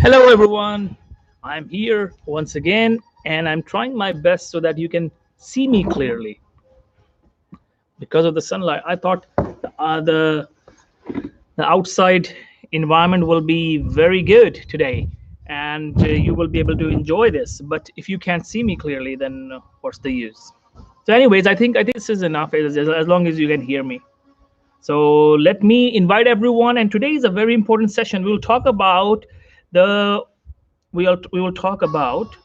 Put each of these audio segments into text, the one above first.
Hello, everyone. I'm here once again, and I'm trying my best so that you can see me clearly. Because of the sunlight, I thought the outside environment will be very good today, and you will be able to enjoy this. But if you can't see me clearly, then what's the use? So, anyways, I think this is enough as long as you can hear me. So let me invite everyone, and today is a very important session. The we will talk about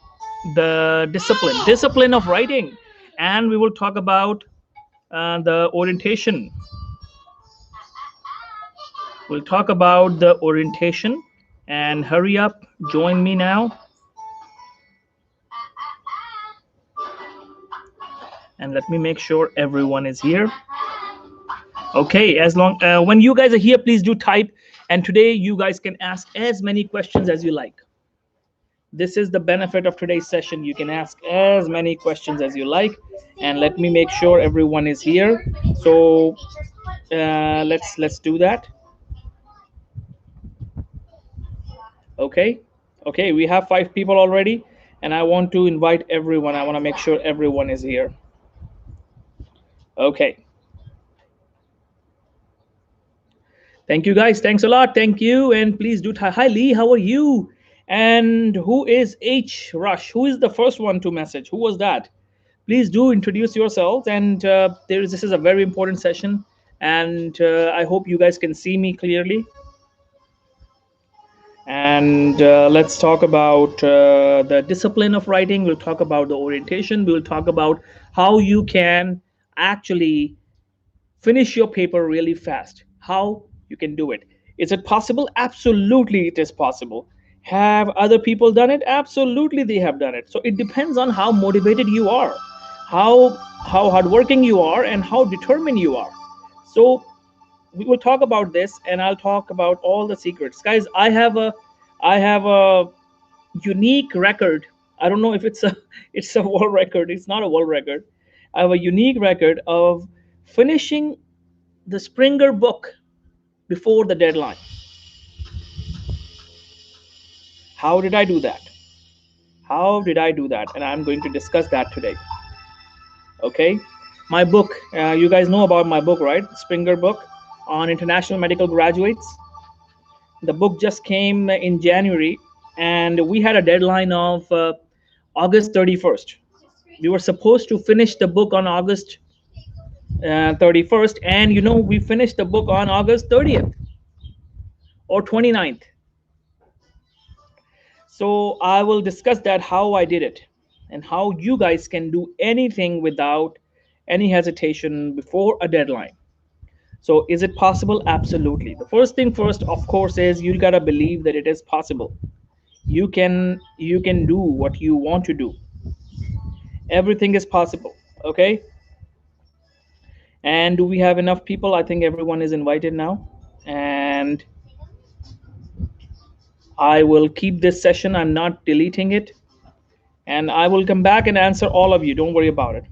the discipline of writing, and we will talk about the orientation. We'll talk about the orientation, and hurry up, join me now, and let me make sure everyone is here. Okay, as long when you guys are here, please do type, and today you guys can ask as many questions as you like. This is the benefit of today's session. You can ask as many questions as you like, and let me make sure everyone is here. So let's do that. Okay, okay, we have 5 people already, and I want to invite everyone. I want to make sure everyone is here. Okay, thank you guys, thanks a lot, thank you. And please do hi Lee, how are you? And who is H Rush? Who is the first one to message? Who was that? Please do introduce yourselves. And this is a very important session, and I hope you guys can see me clearly. And let's talk about the discipline of writing. We'll talk about the orientation. We'll talk about how you can actually finish your paper really fast. How you can do it. Is it possible? Absolutely, it is possible. Have other people done it? Absolutely, they have done it. So it depends on how motivated you are, how how hardworking you are, and how determined you are. So we will talk about this, and I'll talk about all the secrets. Guys, I have a unique record. I don't know if it's a it's a world record. It's not a world record. I have a unique record of finishing the Springer book before the deadline. How did I do that? How did I do that? And I'm going to discuss that today. Okay, my book. You guys know about my book, right? Springer book on international medical graduates. The book just came in January, and we had a deadline of August 31st. We were supposed to finish the book on August 31st, and we finished the book on August 30th or 29th. So I will discuss that, how I did it, and how you guys can do anything without any hesitation before a deadline. So is it possible? Absolutely. The first thing first, of course, is you gotta believe that it is possible. You can do what you want to do. Everything is possible. Okay. And do we have enough people? I think everyone is invited now. And I will keep this session. I'm not deleting it. And I will come back and answer all of you. Don't worry about it.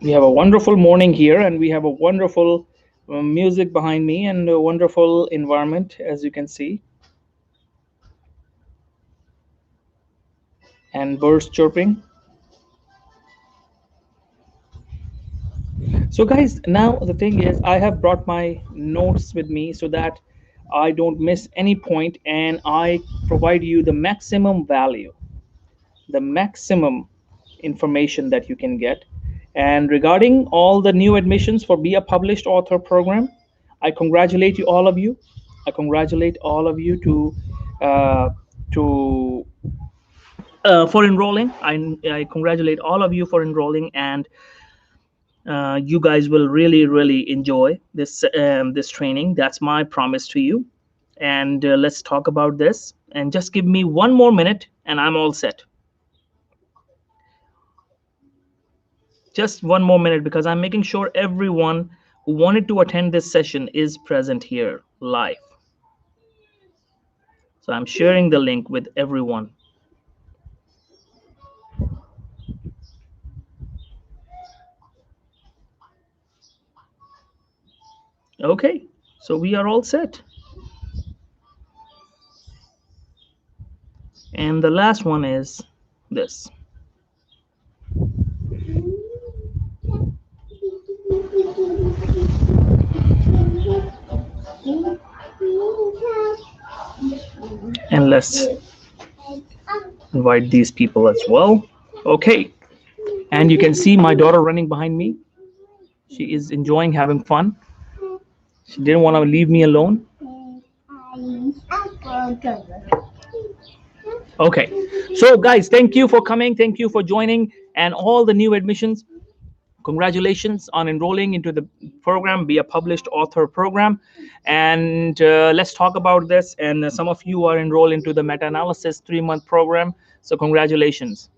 We have a wonderful morning here, and we have a wonderful music behind me, and a wonderful environment, as you can see, and birds chirping. So guys, now the thing is, I have brought my notes with me so that I don't miss any point, and I provide you the maximum value, the maximum information that you can get. And regarding all the new admissions for Be a Published Author program, I congratulate you, all of you. I congratulate all of you uh, to for enrolling. I congratulate all of you for enrolling, and you guys will really enjoy this training. That's my promise to you. And let's talk about this. And just give me 1 more minute, and I'm all set. Just 1 more minute, because I'm making sure everyone who wanted to attend this session is present here live. So I'm sharing the link with everyone. Okay, so we are all set. And the last one is this. And let's invite these people as well. Okay, and you can see my daughter running behind me. She is enjoying having fun. She didn't want to leave me alone. Okay, so guys, thank you for coming. Thank you for joining. And all the new admissions, congratulations on enrolling into the program, be a published author program. And let's talk about this. And some of you are enrolled into the meta-analysis 3-month program. So congratulations.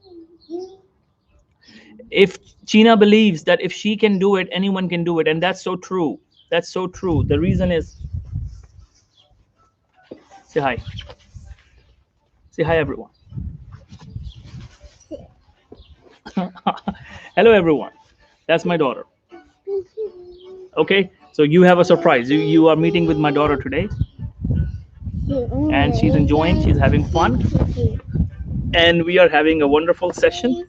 If China believes that if she can do it, anyone can do it. And that's so true. That's so true. The reason is, say hi. Say hi, everyone. Hello, everyone. That's my daughter. Okay, so you have a surprise. You are meeting with my daughter today. And she's enjoying, she's having fun. And we are having a wonderful session.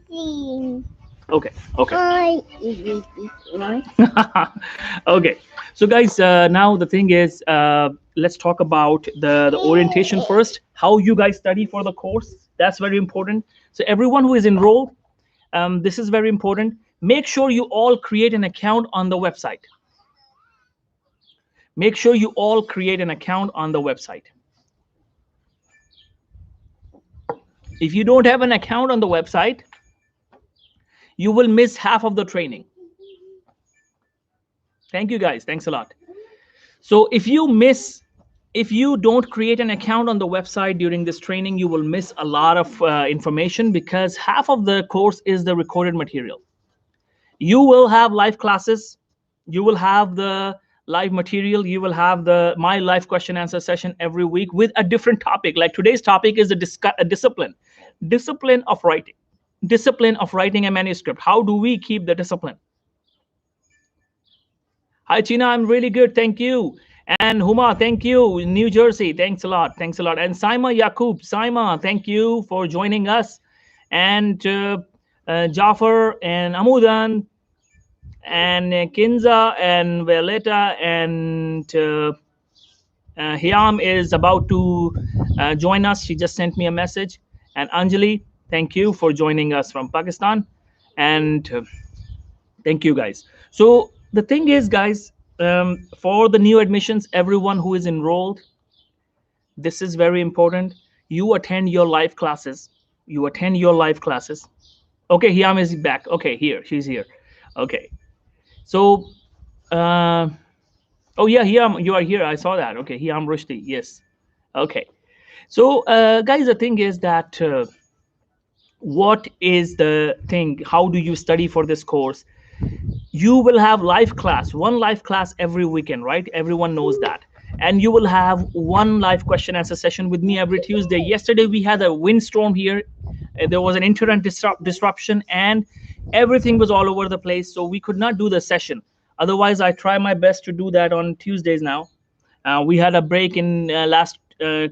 Okay, okay. Okay, so guys, now the thing is, let's talk about the orientation first. How you guys study for the course, that's very important. So everyone who is enrolled, this is very important. Make sure you all create an account on the website. Make sure you all create an account on the website. If you don't have an account on the website, you will miss half of the training. Thank you guys, thanks a lot. So if you don't create an account on the website during this training, you will miss a lot of information, because half of the course is the recorded material. You will have live classes, you will have the live material, you will have my live question answer session every week with a different topic. Like today's topic is a discipline of writing a manuscript. How do we keep the discipline? Hi China, I'm really good, thank you. And Huma, thank you, New Jersey, thanks a lot, thanks a lot. And Saima Yaqub, Saima, thank you for joining us. And Jafar and Amudan and Kinza and Violeta and Hiam is about to join us. She just sent me a message. And Anjali, thank you for joining us from Pakistan. And thank you guys. So the thing is, guys, for the new admissions, everyone who is enrolled, this is very important. You attend your live classes. You attend your live classes. Okay, Hiam is back. Okay, she's here. Okay. So, oh yeah, Hiam, you are here. I saw that. Okay, Hiam Rushdie. Yes. Okay. So, guys, the thing is that what is the thing? How do you study for this course? You will have one live class every weekend, right? Everyone knows that. And you will have one live question answer session with me every Tuesday. Yesterday, we had a windstorm here. There was an internet disruption and everything was all over the place. So we could not do the session. Otherwise, I try my best to do that on Tuesdays now. We had a break in last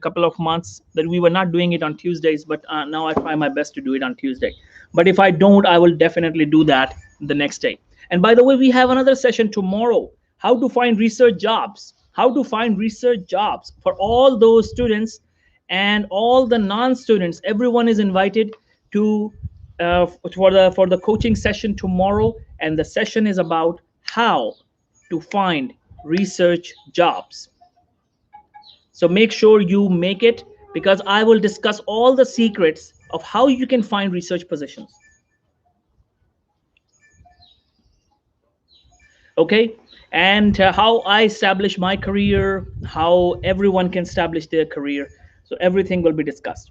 couple of months that we were not doing it on Tuesdays, but now I try my best to do it on Tuesday. But if I don't, I will definitely do that the next day. And by the way, we have another session tomorrow, how to find research jobs. How to find research jobs for all those students and all the non-students. Everyone is invited to for the coaching session tomorrow, and the session is about how to find research jobs. So make sure you make it, because I will discuss all the secrets of how you can find research positions. Okay, and how I establish my career, how everyone can establish their career. So everything will be discussed.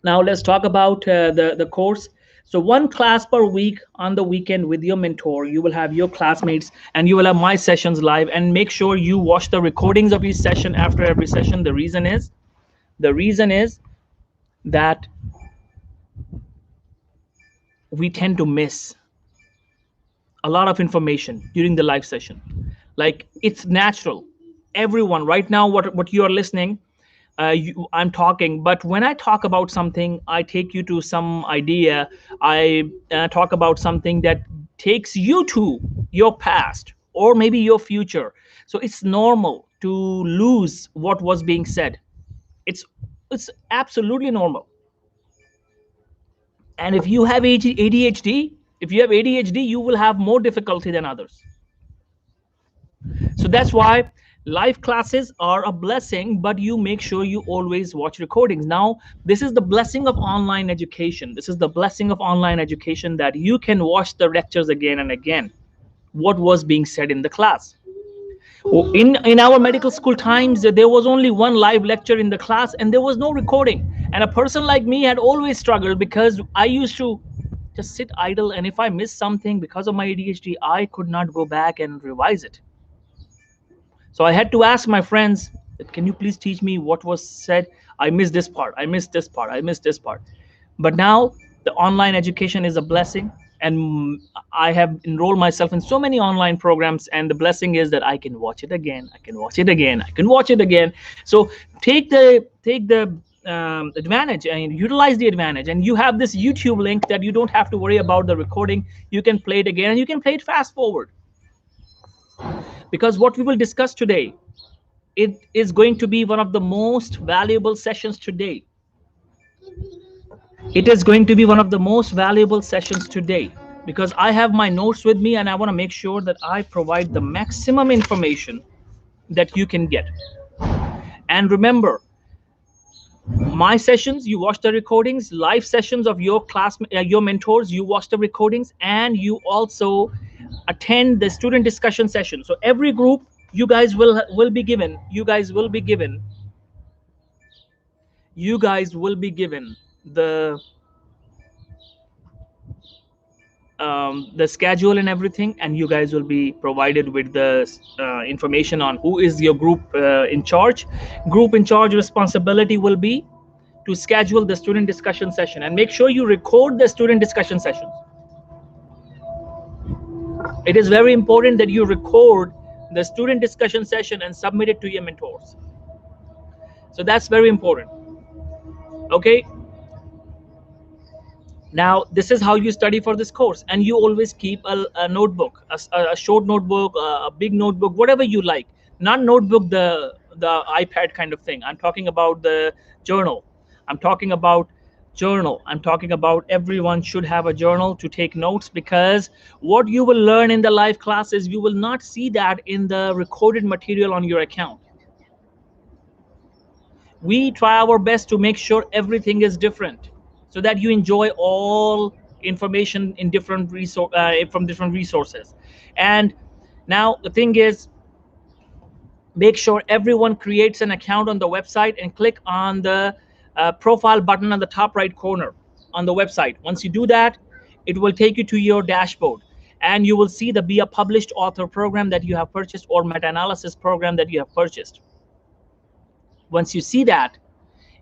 Now let's talk about the course. So one class per week on the weekend with your mentor. You will have your classmates and you will have my sessions live. And make sure you watch the recordings of each session after every session. The reason is that we tend to miss a lot of information during the live session. Like, it's natural. Everyone right now, what you are listening, I'm talking, but when I talk about something, I take you to some idea. I talk about something that takes you to your past or maybe your future. So it's normal to lose what was being said. It's it's absolutely normal. And if you have ADHD, you will have more difficulty than others. So that's why live classes are a blessing, but you make sure you always watch recordings. Now, this is the blessing of online education. This is the blessing of online education, that you can watch the lectures again and again, what was being said in the class. In our medical school times, there was only one live lecture in the class and there was no recording. And a person like me had always struggled, because I used to just sit idle, and if I missed something because of my ADHD, I could not go back and revise it. So I had to ask my friends, can you please teach me what was said? I missed this part, I missed this part, I missed this part. But now the online education is a blessing, and I have enrolled myself in so many online programs, and the blessing is that I can watch it again, I can watch it again, I can watch it again. So take the advantage and utilize the advantage. And you have this YouTube link that you don't have to worry about the recording. You can play it again and you can play it fast forward. Because what we will discuss today, it is going to be one of the most valuable sessions today. It is going to be one of the most valuable sessions today, because I have my notes with me and I want to make sure that I provide the maximum information that you can get. And remember, my sessions, you watch the recordings. Live sessions of your class, your mentors, you watch the recordings, and you also attend the student discussion session. So every group, you guys will be given the the schedule and everything, and you guys will be provided with the information on who is your group in charge. Group in charge responsibility will be to schedule the student discussion session, and make sure you record the student discussion sessions. It is very important that you record the student discussion session and submit it to your mentors. So that's very important. Okay. Now, this is how you study for this course, and you always keep a notebook, a short notebook, a big notebook, whatever you like. Not notebook, the iPad kind of thing. I'm talking about the journal. I'm talking about everyone should have a journal to take notes, because what you will learn in the live classes, you will not see that in the recorded material on your account. We try our best to make sure everything is different, so that you enjoy all information in different from different resources. And now the thing is, make sure everyone creates an account on the website and click on the profile button on the top right corner on the website. Once you do that, it will take you to your dashboard, and you will see the Be a Published Author program that you have purchased, or meta-analysis program that you have purchased. Once you see that,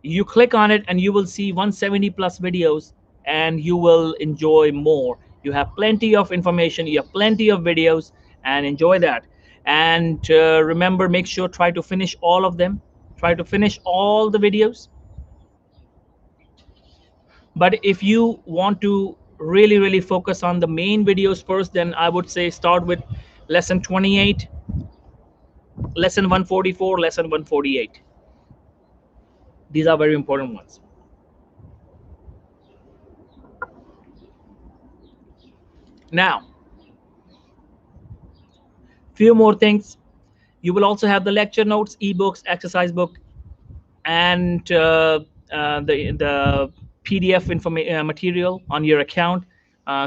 you click on it and you will see 170 plus videos, and you will enjoy more. You have plenty of information, you have plenty of videos, and enjoy that. And remember, make sure, try to finish all of them, try to finish all the videos. But if you want to really focus on the main videos first, then I would say start with lesson 28, lesson 144, lesson 148. These are very important ones. Now, few more things. You will also have the lecture notes, ebooks, exercise book, and the PDF material on your account.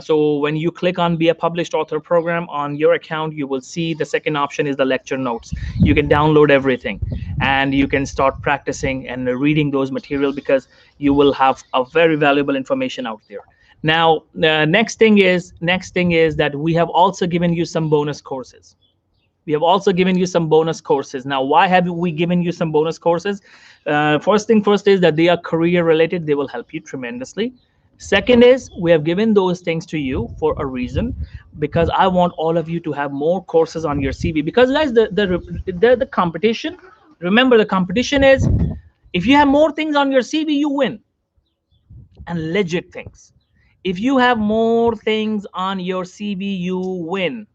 So when you click on Be a Published Author program on your account, you will see the second option is the lecture notes. You can download everything, and you can start practicing and reading those material, because you will have a very valuable information out there. Now, next thing is that we have also given you some bonus courses. We have also given you some bonus courses. Now, why have we given you some bonus courses? First thing first is that they are career related. They will help you tremendously. Second is we have given those things to you for a reason, because I want all of you to have more courses on your CV. Because guys, the competition. Remember, the competition is, if you have more things on your CV, you win, and legit things. If you have more things on your CV, you win.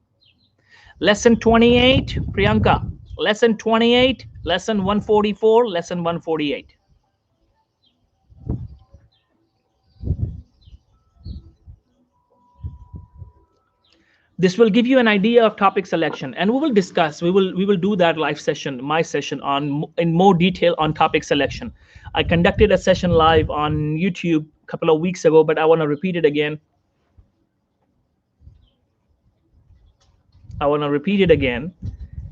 Lesson 28, Priyanka. Lesson 28, lesson 144, lesson 148. This will give you an idea of topic selection, and we will discuss, we will do that live session, my session, on in more detail on topic selection. I conducted a session live on YouTube a couple of weeks ago, but I want to repeat it again.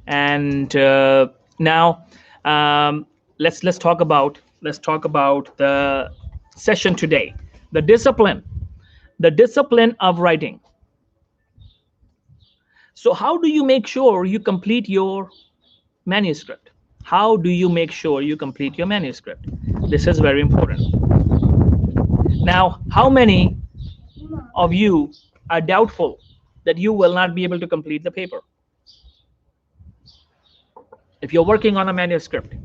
And now, let's talk about the session today. The discipline of writing. So how do you make sure you complete your manuscript? How do you make sure you complete your manuscript? This is very important. Now, how many of you are doubtful that you will not be able to complete the paper? If you're working on a manuscript,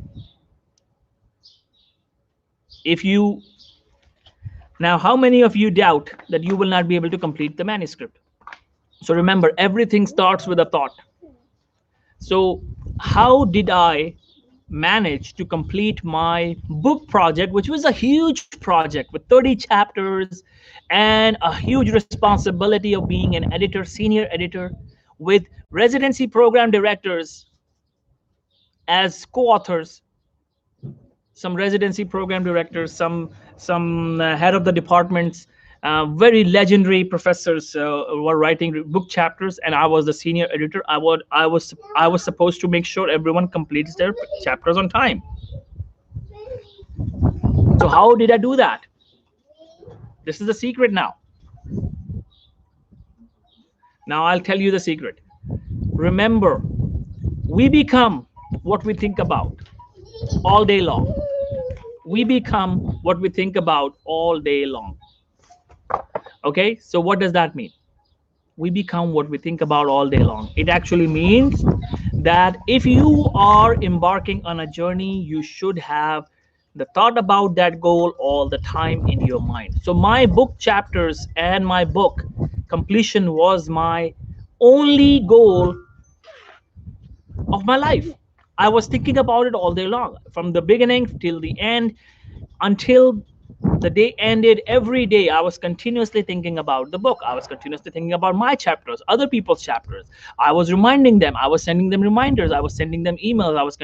if you now, how many of you doubt that you will not be able to complete the manuscript? So remember, everything starts with a thought. So how did I manage to complete my book project, which was a huge project with 30 chapters and a huge responsibility of being an editor, senior editor, with residency program directors as co-authors, some residency program directors, some head of the departments, very legendary professors were writing book chapters, and I was the senior editor. I was supposed to make sure everyone completes their chapters on time. So how did I do that? This is the secret now. Now I'll tell you the secret. Remember, we become what we think about all day long. We become what we think about all day long. Okay, so what does that mean? We become what we think about all day long. It actually means that if you are embarking on a journey, you should have the thought about that goal all the time in your mind. So my book chapters and my book completion was my only goal of my life. I was thinking about it all day long, from the beginning till the end, until the day ended. Every day I was continuously thinking about the book. I was continuously thinking about my chapters, other people's chapters. I was reminding them. I was sending them reminders. I was sending them emails. I was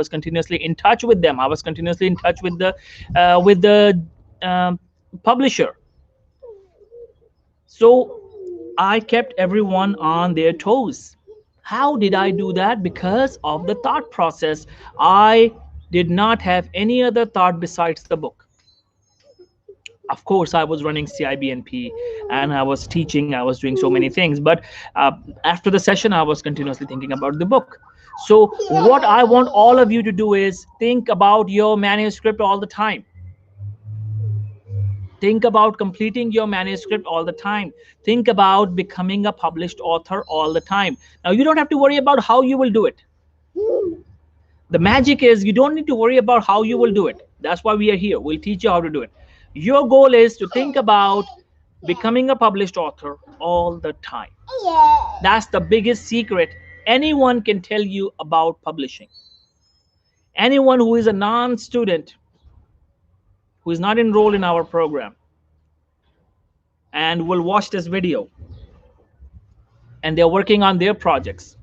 continuously in touch with them. I was continuously in touch with the publisher. So I kept everyone on their toes. How did I do that? Because of the thought process. I did not have any other thought besides the book. Of course, I was running CIBNP, and I was teaching. I was doing so many things. But after the session, I was continuously thinking about the book. So what I want all of you to do is think about your manuscript all the time. Think about completing your manuscript all the time. Think about becoming a published author all the time. Now, you don't have to worry about how you will do it. The magic is you don't need to worry about how you will do it. That's why we are here. We'll teach you how to do it. Your goal is to think about becoming a published author all the time. That's the biggest secret anyone can tell you about publishing. Anyone who is a non-student, who is not enrolled in our program, and will watch this video, and they're working on their projects,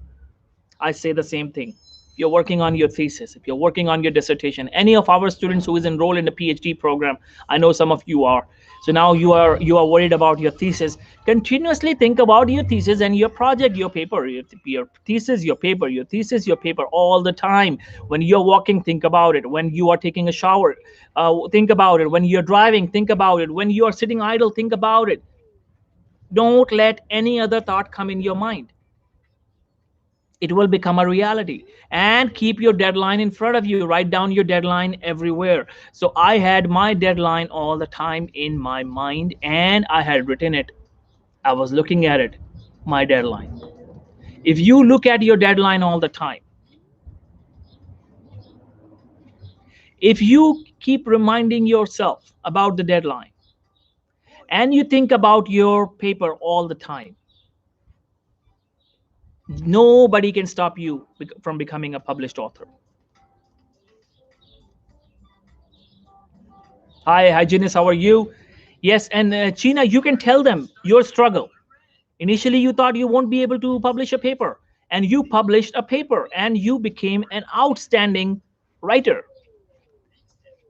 I say the same thing. you're working on your thesis, if you're working on your dissertation, any of our students who is enrolled in the PhD program, I know some of you are. So now you are worried about your thesis. Continuously think about your thesis and your project, your paper, your thesis, your paper, your thesis, your paper, all the time. When you're walking, think about it. When you are taking a shower, think about it. When you're driving, think about it. When you are sitting idle, think about it. Don't let any other thought come in your mind. It will become a reality. And keep your deadline in front of you. Write down your deadline everywhere. So I had my deadline all the time in my mind, and I had written it. I was looking at it, my deadline. If you look at your deadline all the time, if you keep reminding yourself about the deadline, and you think about your paper all the time, nobody can stop you from becoming a published author. Hi, Janice, how are you? Yes, and China, you can tell them your struggle. Initially, you thought you won't be able to publish a paper, and you published a paper, and you became an outstanding writer.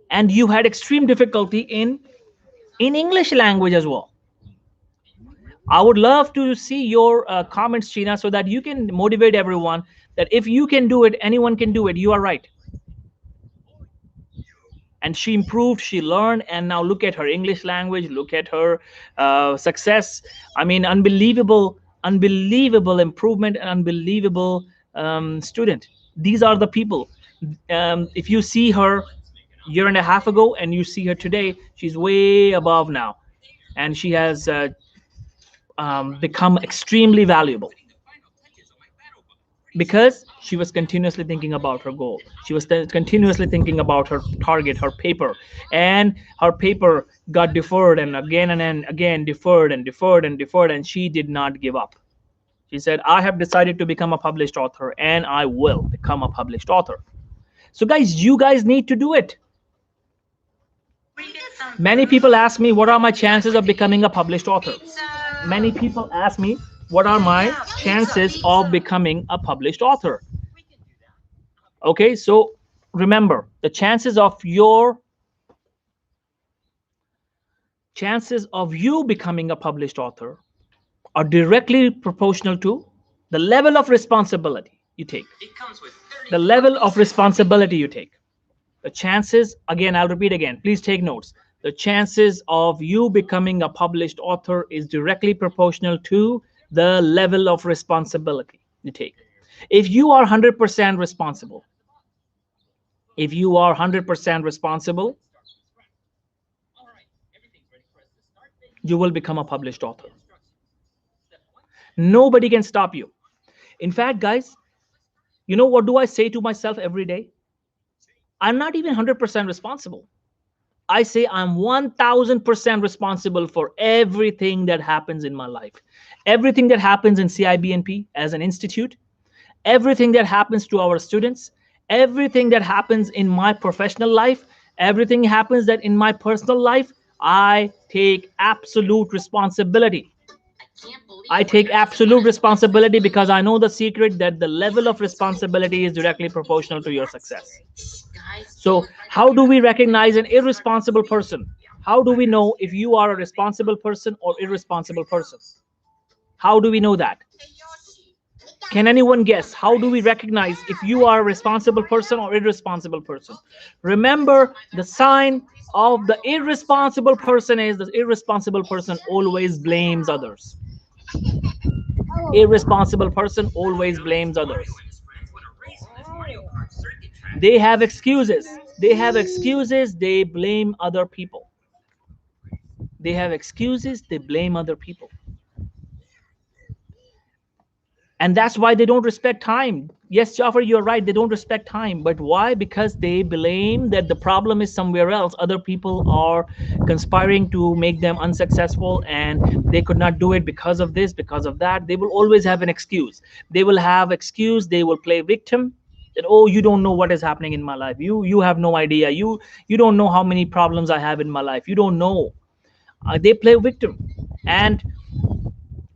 And you had extreme difficulty in English language as well. I would love to see your comments, China, so that you can motivate everyone that if you can do it, anyone can do it. You are right. And she improved, she learned, and now look at her English language, look at her success. I mean, unbelievable improvement, and unbelievable student. These are the people. If you see her year and a half ago and you see her today, she's way above now, and she has become extremely valuable because she was continuously thinking about her goal. She was continuously thinking about her target, her paper, and her paper got deferred, and then again deferred and deferred and deferred, and she did not give up. She said, I have decided to become a published author, and I will become a published author. So guys, you guys need to do it. Many people ask me, what are my chances of becoming a published author? Many people ask me, what are my chances of becoming a published author? Okay, so remember, the chances of you becoming a published author are directly proportional to the level of responsibility you take. The level of responsibility you take. The chances, again, I'll repeat again, please take notes. The chances of you becoming a published author is directly proportional to the level of responsibility you take. If you are 100% responsible, if you are 100% responsible, you will become a published author. Nobody can stop you. In fact, guys, you know what do I say to myself every day? I'm not even 100% responsible. I say I'm 1000% responsible for everything that happens in my life. Everything that happens in CIBNP as an institute, everything that happens to our students, everything that happens in my professional life, everything happens that in my personal life, I take absolute responsibility. I take absolute responsibility because I know the secret that the level of responsibility is directly proportional to your success. So, how do we recognize an irresponsible person? How do we know if you are a responsible person or irresponsible person? How do we know that? Can anyone guess? How do we recognize if you are a responsible person or irresponsible person? Remember, the sign of the irresponsible person is the irresponsible person always blames others. Irresponsible person always blames others. They have excuses. They have excuses. They blame other people. They have excuses. They blame other people. And that's why they don't respect time. Yes, Jafar, you're right. They don't respect time. But why? Because they blame that the problem is somewhere else. Other people are conspiring to make them unsuccessful, and they could not do it because of this, because of that. They will always have an excuse. They will have excuse. They will play victim. That, oh, you don't know what is happening in my life. You have no idea. You don't know how many problems I have in my life. You don't know. They play victim. And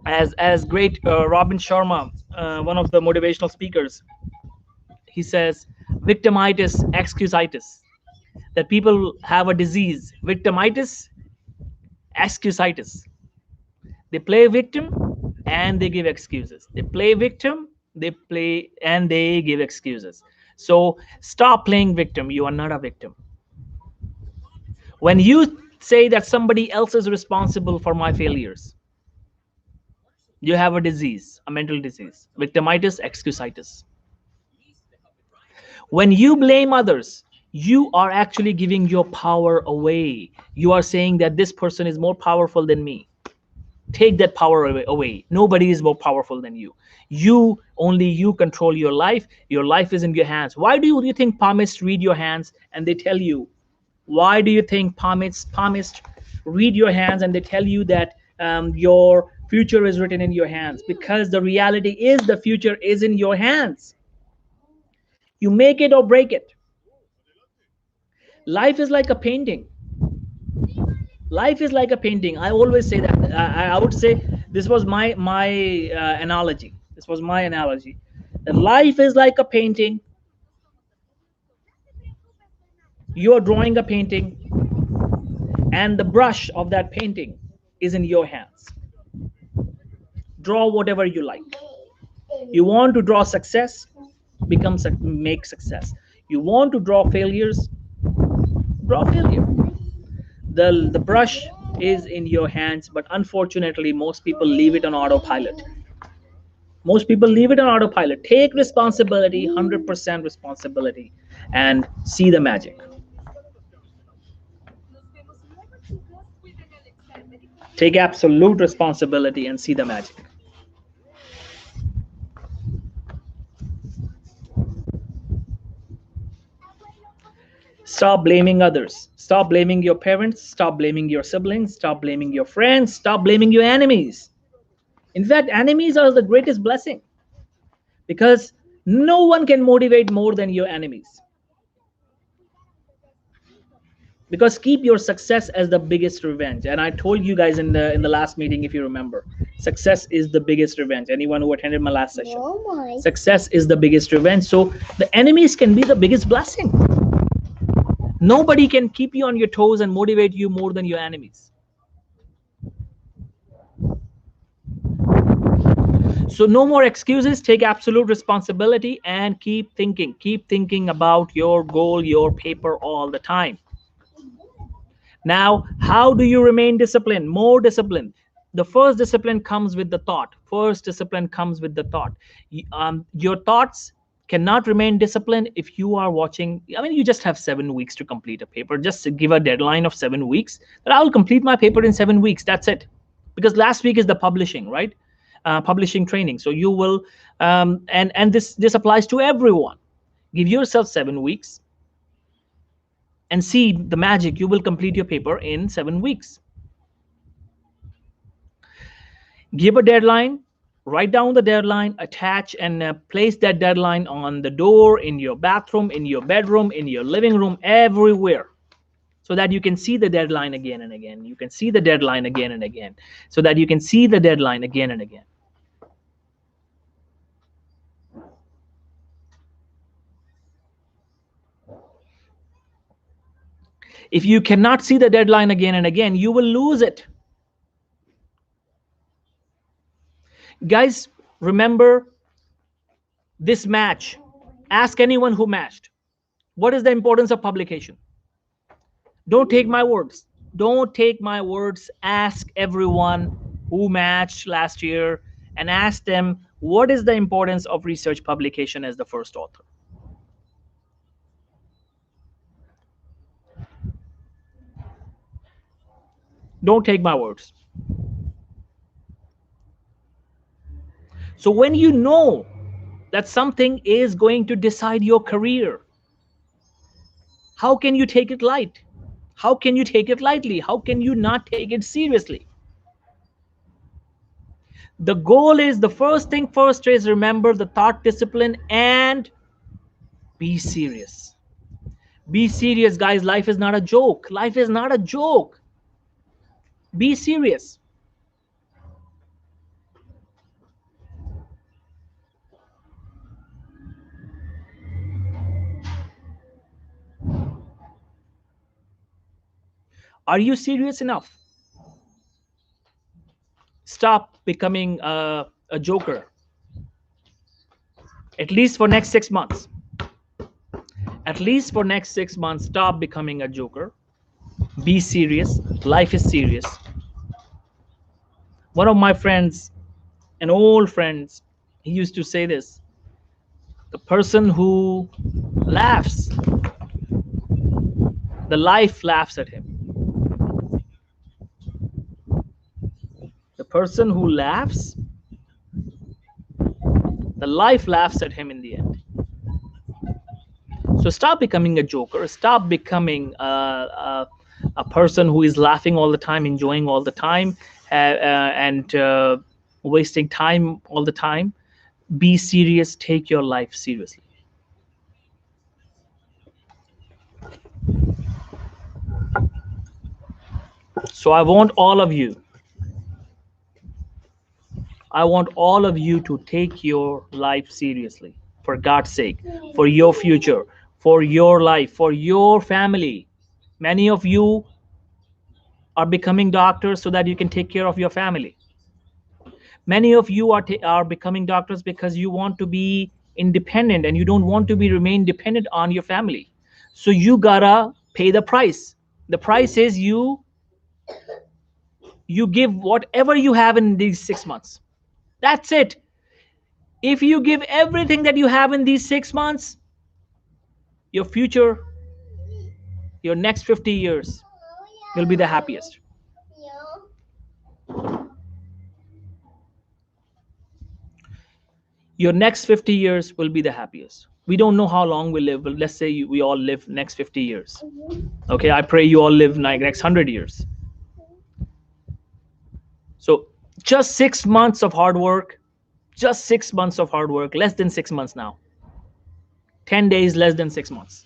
as great Robin Sharma, one of the motivational speakers, he says victimitis, excusitis, that people have a disease, victimitis, excusitis. They play victim and they give excuses. They play victim, they play and they give excuses. So stop playing victim. You are not a victim. When you say that somebody else is responsible for my failures, you have a disease, a mental disease, victimitis, excusitis. When you blame others, you are actually giving your power away. You are saying that this person is more powerful than me. Take that power away. Nobody is more powerful than you. Only you control your life. Your life is in your hands. Why do you think palmists read your hands and they tell you? Why do you think palmists read your hands and they tell you that your future is written in your hands? Because the reality is the future is in your hands. You make it or break it. Life is like a painting. Life is like a painting. I always say that. I would say this was my analogy. This was my analogy. That life is like a painting. You are drawing a painting, and the brush of that painting is in your hands. Draw whatever you like. You want to draw success, make success. You want to draw failures, draw failure. The brush is in your hands, but unfortunately most people leave it on autopilot. Most people leave it on autopilot. Take responsibility, 100% responsibility, and see the magic. Take absolute responsibility and see the magic. Stop blaming others. Stop blaming your parents. Stop blaming your siblings. Stop blaming your friends. Stop blaming your enemies. In fact, enemies are the greatest blessing, because no one can motivate more than your enemies. Because keep your success as the biggest revenge. And I told you guys in the last meeting, if you remember, success is the biggest revenge. Anyone who attended my last session, success is the biggest revenge. So the enemies can be the biggest blessing. Nobody can keep you on your toes and motivate you more than your enemies. So no more excuses. Take absolute responsibility and keep thinking. Keep thinking about your goal, your paper all the time. Now, how do you remain disciplined? More discipline. The first discipline comes with the thought. First discipline comes with the thought. Your thoughts cannot remain disciplined if you are watching. I mean, you just have 7 weeks to complete a paper. Just give a deadline of 7 weeks. That I will complete my paper in 7 weeks. That's it. Because last week is the publishing, right? Publishing training. So you will, and this applies to everyone. Give yourself 7 weeks and see the magic. You will complete your paper in 7 weeks. Give a deadline, write down the deadline, attach and place that deadline on the door, in your bathroom, in your bedroom, in your living room, everywhere, so that you can see the deadline again and again. You can see the deadline again and again, so that you can see the deadline again and again. If you cannot see the deadline again and again, you will lose it. Guys, remember this match. Ask anyone who matched. What is the importance of publication? Don't take my words. Don't take my words. Ask everyone who matched last year and ask them what is the importance of research publication as the first author. Don't take my words. So when you know that something is going to decide your career, how can you take it light? How can you take it lightly? How can you not take it seriously? The goal is, the first thing first is, remember the thought discipline and be serious. Be serious, guys. Life is not a joke. Life is not a joke. Be serious. Are you serious enough? Stop becoming a joker, at least for next 6 months. At least for next 6 months, stop becoming a joker. Be serious. Life is serious. One of my friends, an old friends, he used to say this: the person who laughs, the life laughs at him. The person who laughs, the life laughs at him in the end. So stop becoming a joker. Stop becoming a person who is laughing all the time, enjoying all the time, and wasting time all the time. Be serious. Take your life seriously. So I want all of you to take your life seriously, for God's sake, for your future, for your life, for your family. Many of you are becoming doctors so that you can take care of your family. Many of you are becoming doctors because you want to be independent and you don't want to be remain dependent on your family. So you gotta pay the price. The price is you give whatever you have in these 6 months. That's it. If you give everything that you have in these 6 months, your future, your next 50 years will be the happiest. Your next 50 years will be the happiest. We don't know how long we live, but let's say we all live next 50 years. Okay, I pray you all live like next 100 years. So just 6 months of hard work, just 6 months of hard work, less than 6 months now. 10 days, less than 6 months.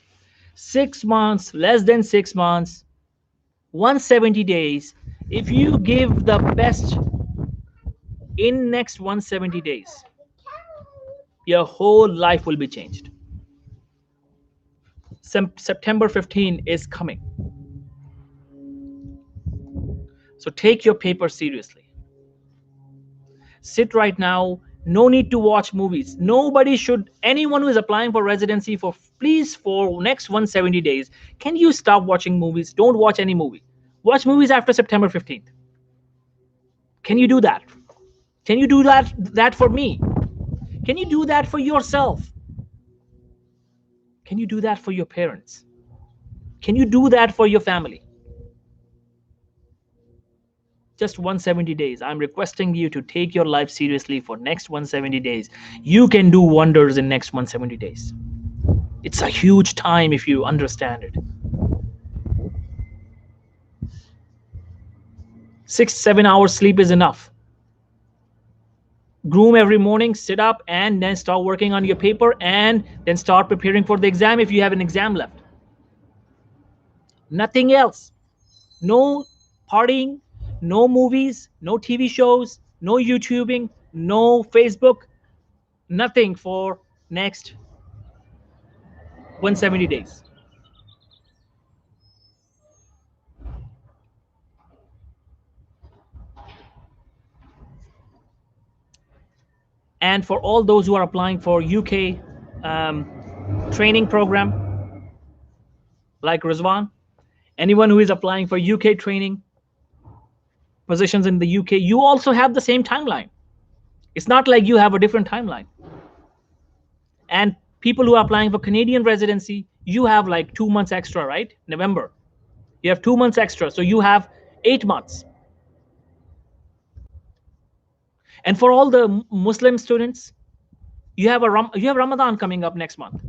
6 months, less than 6 months, 170 days. If you give the best in next 170 days, your whole life will be changed. September 15 is coming. So take your paper seriously. Sit right now. No need to watch movies. Nobody should, anyone who is applying for residency, for please, for next 170 days, can you stop watching movies? Don't watch any movie. Watch movies after September 15th. Can you do that? Can you do that for me? Can you do that for yourself? Can you do that for your parents? Can you do that for your family? Just 170 days. I'm requesting you to take your life seriously for next 170 days. You can do wonders in next 170 days. It's a huge time if you understand it. 6-7 hours sleep is enough. Groom every morning, sit up, and then start working on your paper, and then start preparing for the exam if you have an exam left. Nothing else. No partying, no movies, no TV shows, no YouTubing, no Facebook, nothing for next 170 days. And for all those who are applying for UK training program, like Rizwan, anyone who is applying for UK training positions in the UK, you also have the same timeline. It's not like you have a different timeline. And people who are applying for Canadian residency, you have like 2 months extra, right? November. You have 2 months extra, so you have 8 months. And for all the Muslim students, you have Ramadan coming up next month,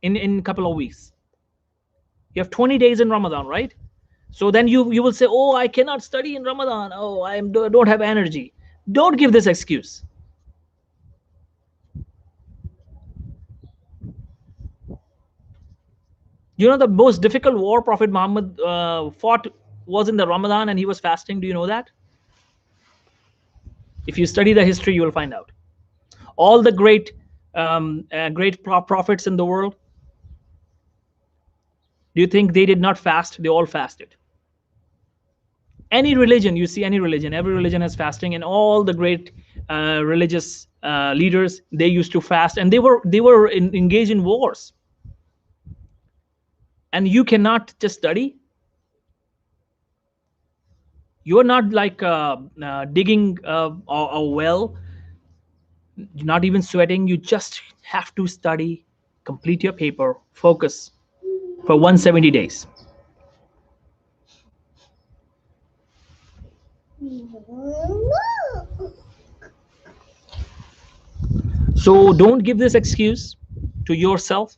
in a couple of weeks. You have 20 days in Ramadan, right? So then you will say, oh, I cannot study in Ramadan. Oh, don't have energy. Don't give this excuse. You know, the most difficult war Prophet Muhammad fought was in the Ramadan, and he was fasting. Do you know that? If you study the history, you will find out. All the great prophets in the world, do you think they did not fast? They all fasted. Any religion, you see, any religion, every religion has fasting, and all the great religious leaders, they used to fast, and they were engaged in wars. And you cannot just study. You're not like digging a well, you're not even sweating. You just have to study, complete your paper, focus for 170 days. So don't give this excuse to yourself.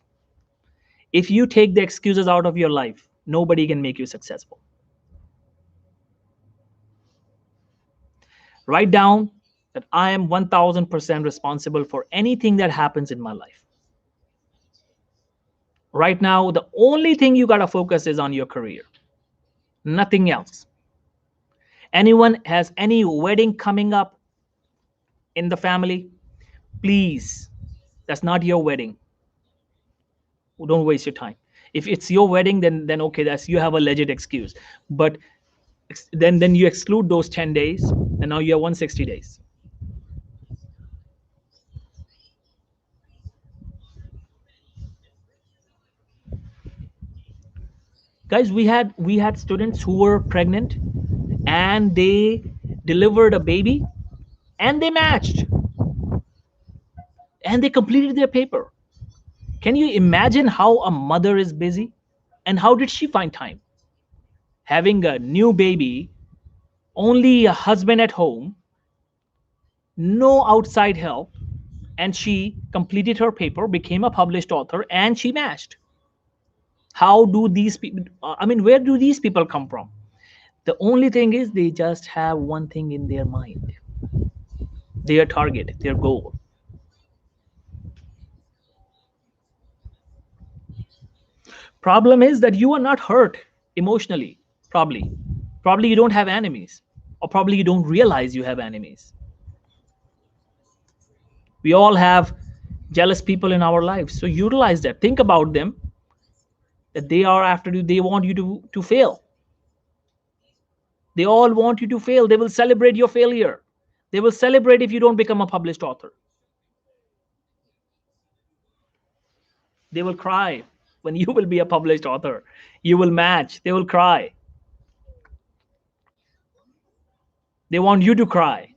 If you take the excuses out of your life, nobody can make you successful. Write down that I am 1000% responsible for anything that happens in my life. Right now, the only thing you got to focus is on your career, nothing else. Anyone has any wedding coming up in the family, please, that's not your wedding. Don't waste your time. If it's your wedding, then okay, that's, you have a legit excuse. But then you exclude those 10 days, and now you have 160 days. Guys, we had students who were pregnant, and they delivered a baby, and they matched, and they completed their paper. Can you imagine how a mother is busy? And how did she find time? Having a new baby, only a husband at home, no outside help, and she completed her paper, became a published author, and she matched. How do these people, I mean, where do these people come from? The only thing is they just have one thing in their mind, their target, their goal. Problem is that you are not hurt emotionally, probably. Probably you don't have enemies, or probably you don't realize you have enemies. We all have jealous people in our lives. So utilize that. Think about them, that they are after you, they want you to fail. They all want you to fail. They will celebrate your failure. They will celebrate if you don't become a published author. They will cry when you will be a published author. You will match. They will cry. They want you to cry.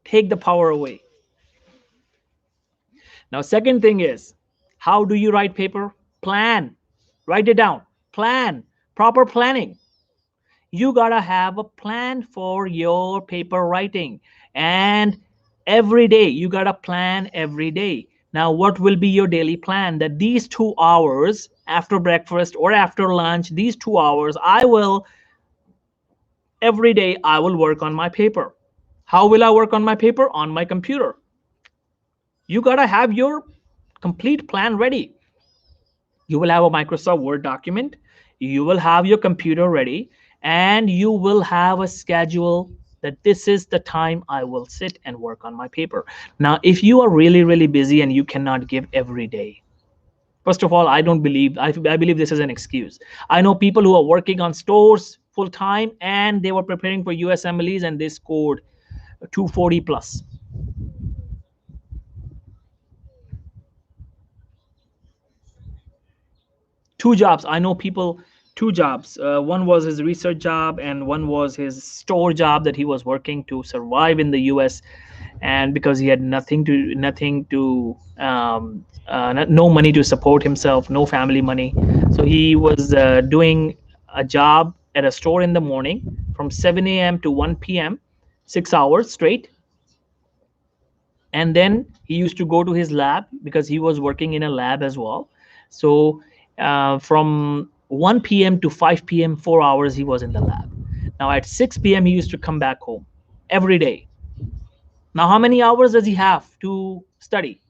Take the power away. Now, second thing is, how do you write paper? Plan. Write it down. Plan. Proper planning. You gotta have a plan for your paper writing, and every day you gotta plan every day. Now, what will be your daily plan? That these 2 hours after breakfast or after lunch, these 2 hours, every day I will work on my paper. How will I work on my paper? On my computer. You gotta have your complete plan ready. You will have a Microsoft Word document, you will have your computer ready, and you will have a schedule that this is the time I will sit and work on my paper. Now, if you are really, really busy and you cannot give every day, first of all, I don't believe, I believe this is an excuse. I know people who are working on stores full time, and they were preparing for USMLEs, and they scored 240 plus. Two jobs, I know people, two jobs, one was his research job, and one was his store job that he was working to survive in the US. And because he had no money to support himself, no family money, so he was doing a job at a store in the morning from 7 a.m. to 1 p.m, 6 hours straight. And then he used to go to his lab, because he was working in a lab as well. So from 1 p.m. to 5 p.m, 4 hours he was in the lab. Now at 6 p.m, he used to come back home every day. Now how many hours does he have to study?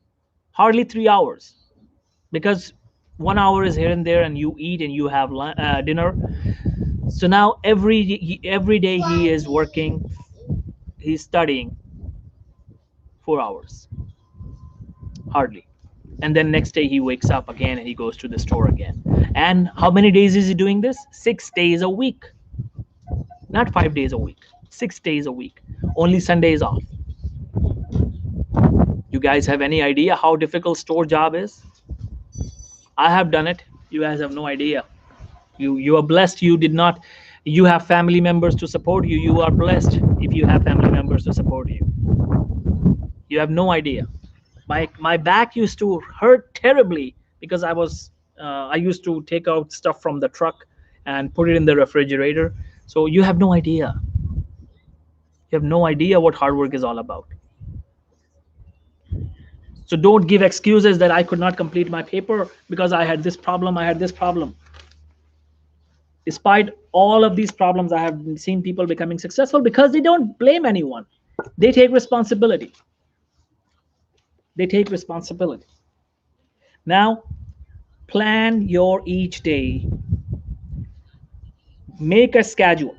Hardly 3 hours, because 1 hour is here and there, and you eat and you have dinner. So now every day he is working, he's studying 4 hours, hardly. And then next day he wakes up again and he goes to the store again. And how many days is he doing this? 6 days a week. not 5 days a week, 6 days a week, only Sundays off. You guys have any idea how difficult store job is? I have done it. You guys have no idea. You are blessed. You did not. You have family members to support you. You are blessed if you have family members to support you. You have no idea. My back used to hurt terribly because I used to take out stuff from the truck and put it in the refrigerator. So you have no idea. You have no idea what hard work is all about. So don't give excuses that I could not complete my paper because I had this problem, I had this problem. Despite all of these problems, I have seen people becoming successful because they don't blame anyone. They take responsibility. They take responsibility. Now, plan your each day. Make a schedule.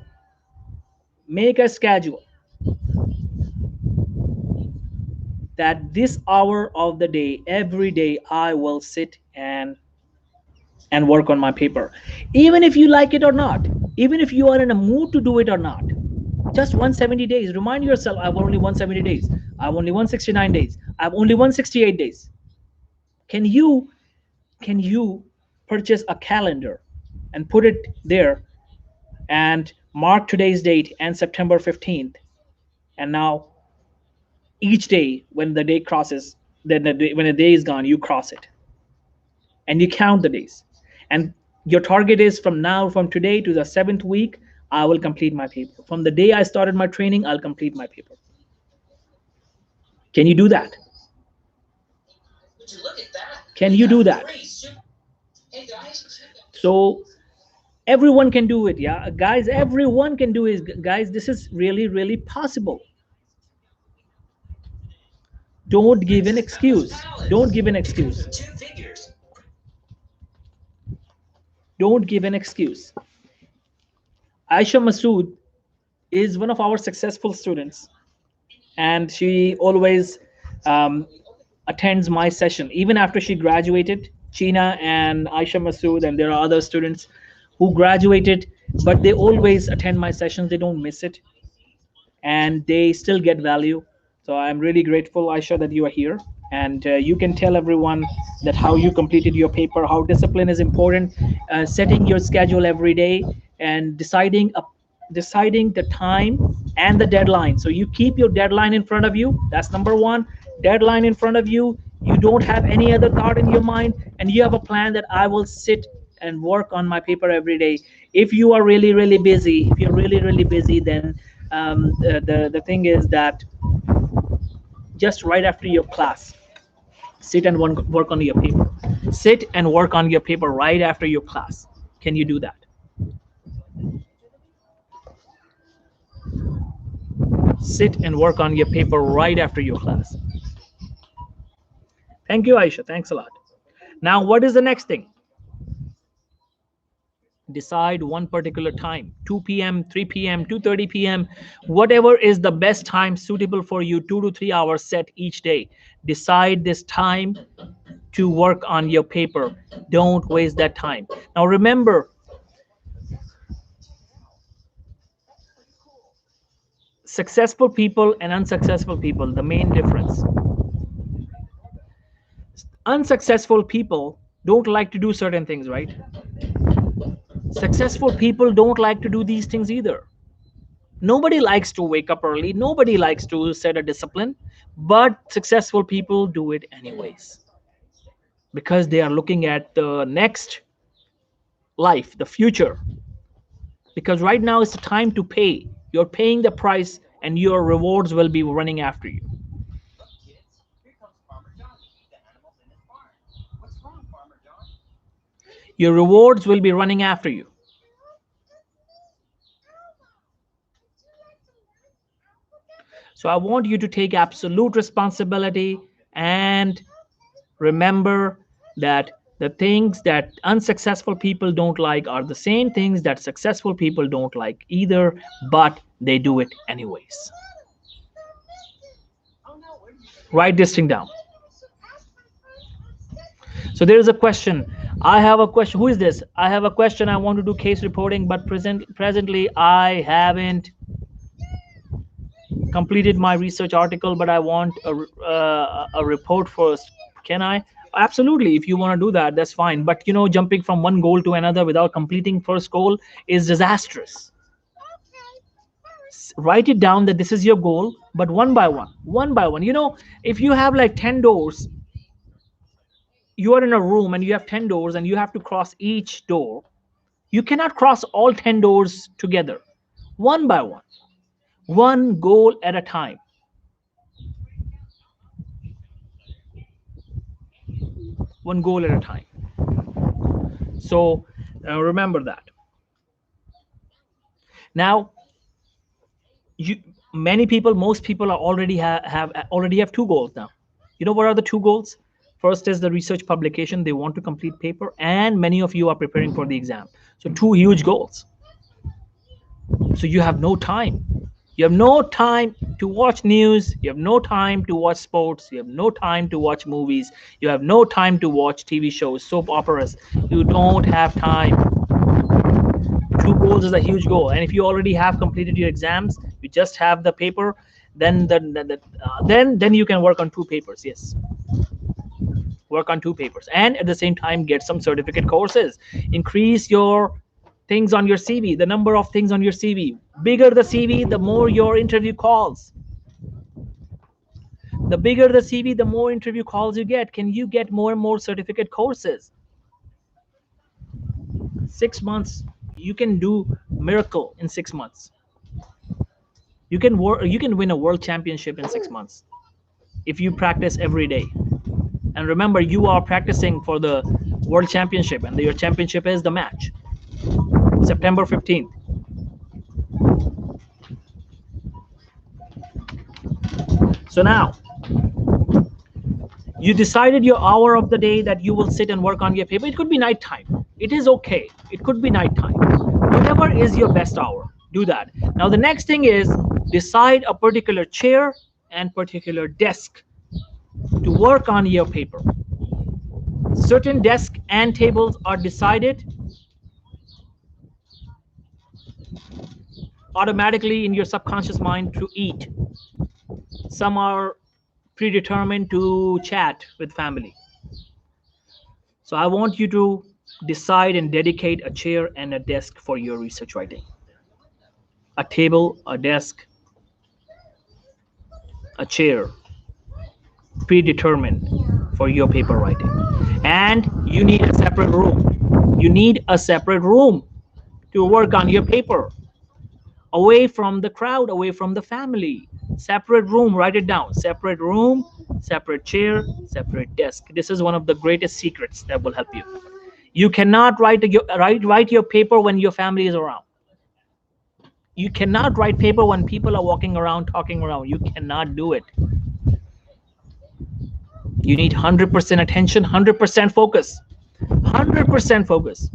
Make a schedule that this hour of the day, every day, I will sit and work on my paper. Even if you like it or not, even if you are in a mood to do it or not, just 170 days. Remind yourself, I've only 170 days. I've only 169 days. I've only 168 days. Can you purchase a calendar and put it there and mark today's date and September 15th? And now each day when the day crosses, then when the day is gone, you cross it and you count the days. And your target is from today to the 7th week, I will complete my paper. From the day I started my training, I'll complete my paper. Can you do that? Can you do that? So everyone can do it, yeah, guys. Everyone can do it, guys. This is really, really possible. Don't give an excuse. Don't give an excuse. Don't give an excuse. Aisha Masood is one of our successful students, and she always um, attends my session. Even after she graduated, China and Aisha Masood, and there are other students who graduated, but they always attend my sessions. They don't miss it, and they still get value. So I'm really grateful, Aisha, that you are here, and you can tell everyone that how you completed your paper, how discipline is important, setting your schedule every day, and deciding the time and the deadline. So you keep your deadline in front of you. That's number one. Deadline in front of you. You don't have any other thought in your mind, and you have a plan that I will sit and work on my paper every day. If you are really, really busy, if you're really, really busy, then the thing is that just right after your class, sit and work on your paper. Sit and work on your paper right after your class. Can you do that? Sit and work on your paper right after your class. Thank you, Aisha. Thanks a lot. Now, what is the next thing? Decide one particular time, 2 p.m., 3 p.m., 2:30 p.m., whatever is the best time suitable for you, 2 to 3 hours set each day. Decide this time to work on your paper. Don't waste that time. Now, remember, successful people and unsuccessful people, the main difference. Unsuccessful people don't like to do certain things, right? Successful people don't like to do these things either. Nobody likes to wake up early, nobody likes to set a discipline, but successful people do it anyways because they are looking at the next life, the future. Because right now is the time to pay. You're paying the price, and your rewards will be running after you. Your rewards will be running after you. So I want you to take absolute responsibility and remember that the things that unsuccessful people don't like are the same things that successful people don't like either, but they do it anyways. Write this thing down. So there is a question. I have a question. Who is this? I have a question. I want to do case reporting, but presently I haven't completed my research article, but I want a report first. Can I? Absolutely. If you want to do that, that's fine. But you know, jumping from one goal to another without completing first goal is disastrous. Write it down that this is your goal, but one by one, one by one. You know, if you have like 10 doors, you are in a room and you have 10 doors and you have to cross each door. You cannot cross all 10 doors together. One by one goal at a time. One goal at a time. So remember that. Now, you many people, most people are already have two goals now. You know what are the two goals? First is the research publication. They want to complete paper, and many of you are preparing for the exam. So two huge goals. So you have no time. You have no time to watch news. You have no time to watch sports. You have no time to watch movies. You have no time to watch TV shows, soap operas. You don't have time. Two goals is a huge goal, and if you already have completed your exams, you just have the paper, then you can work on two papers. Yes, work on two papers, and at the same time get some certificate courses. Increase your things on your CV, the number of things on your CV. Bigger the CV, the more your interview calls. The bigger the CV, the more interview calls you get. Can you get more and more certificate courses? 6 months, you can do miracle in 6 months. You can win a world championship in 6 months if you practice every day. And remember, you are practicing for the world championship, and your championship is the match, September 15th. So now you decided your hour of the day that you will sit and work on your paper. It could be nighttime. It is okay. It could be nighttime. Whatever is your best hour, do that. Now the next thing is decide a particular chair and particular desk to work on your paper. Certain desks and tables are decided automatically in your subconscious mind to eat. Some are predetermined to chat with family. So I want you to decide and dedicate a chair and a desk for your research writing. A table, a desk, a chair, predetermined for your paper writing. And you need a separate room. You need a separate room to work on your paper. Away from the crowd, away from the family. Separate room, write it down. Separate room, separate chair, separate desk. This is one of the greatest secrets that will help you. You cannot write your paper when your family is around. You cannot write paper when people are walking around, talking around. You cannot do it. You need 100% attention, 100% focus. 100% focus.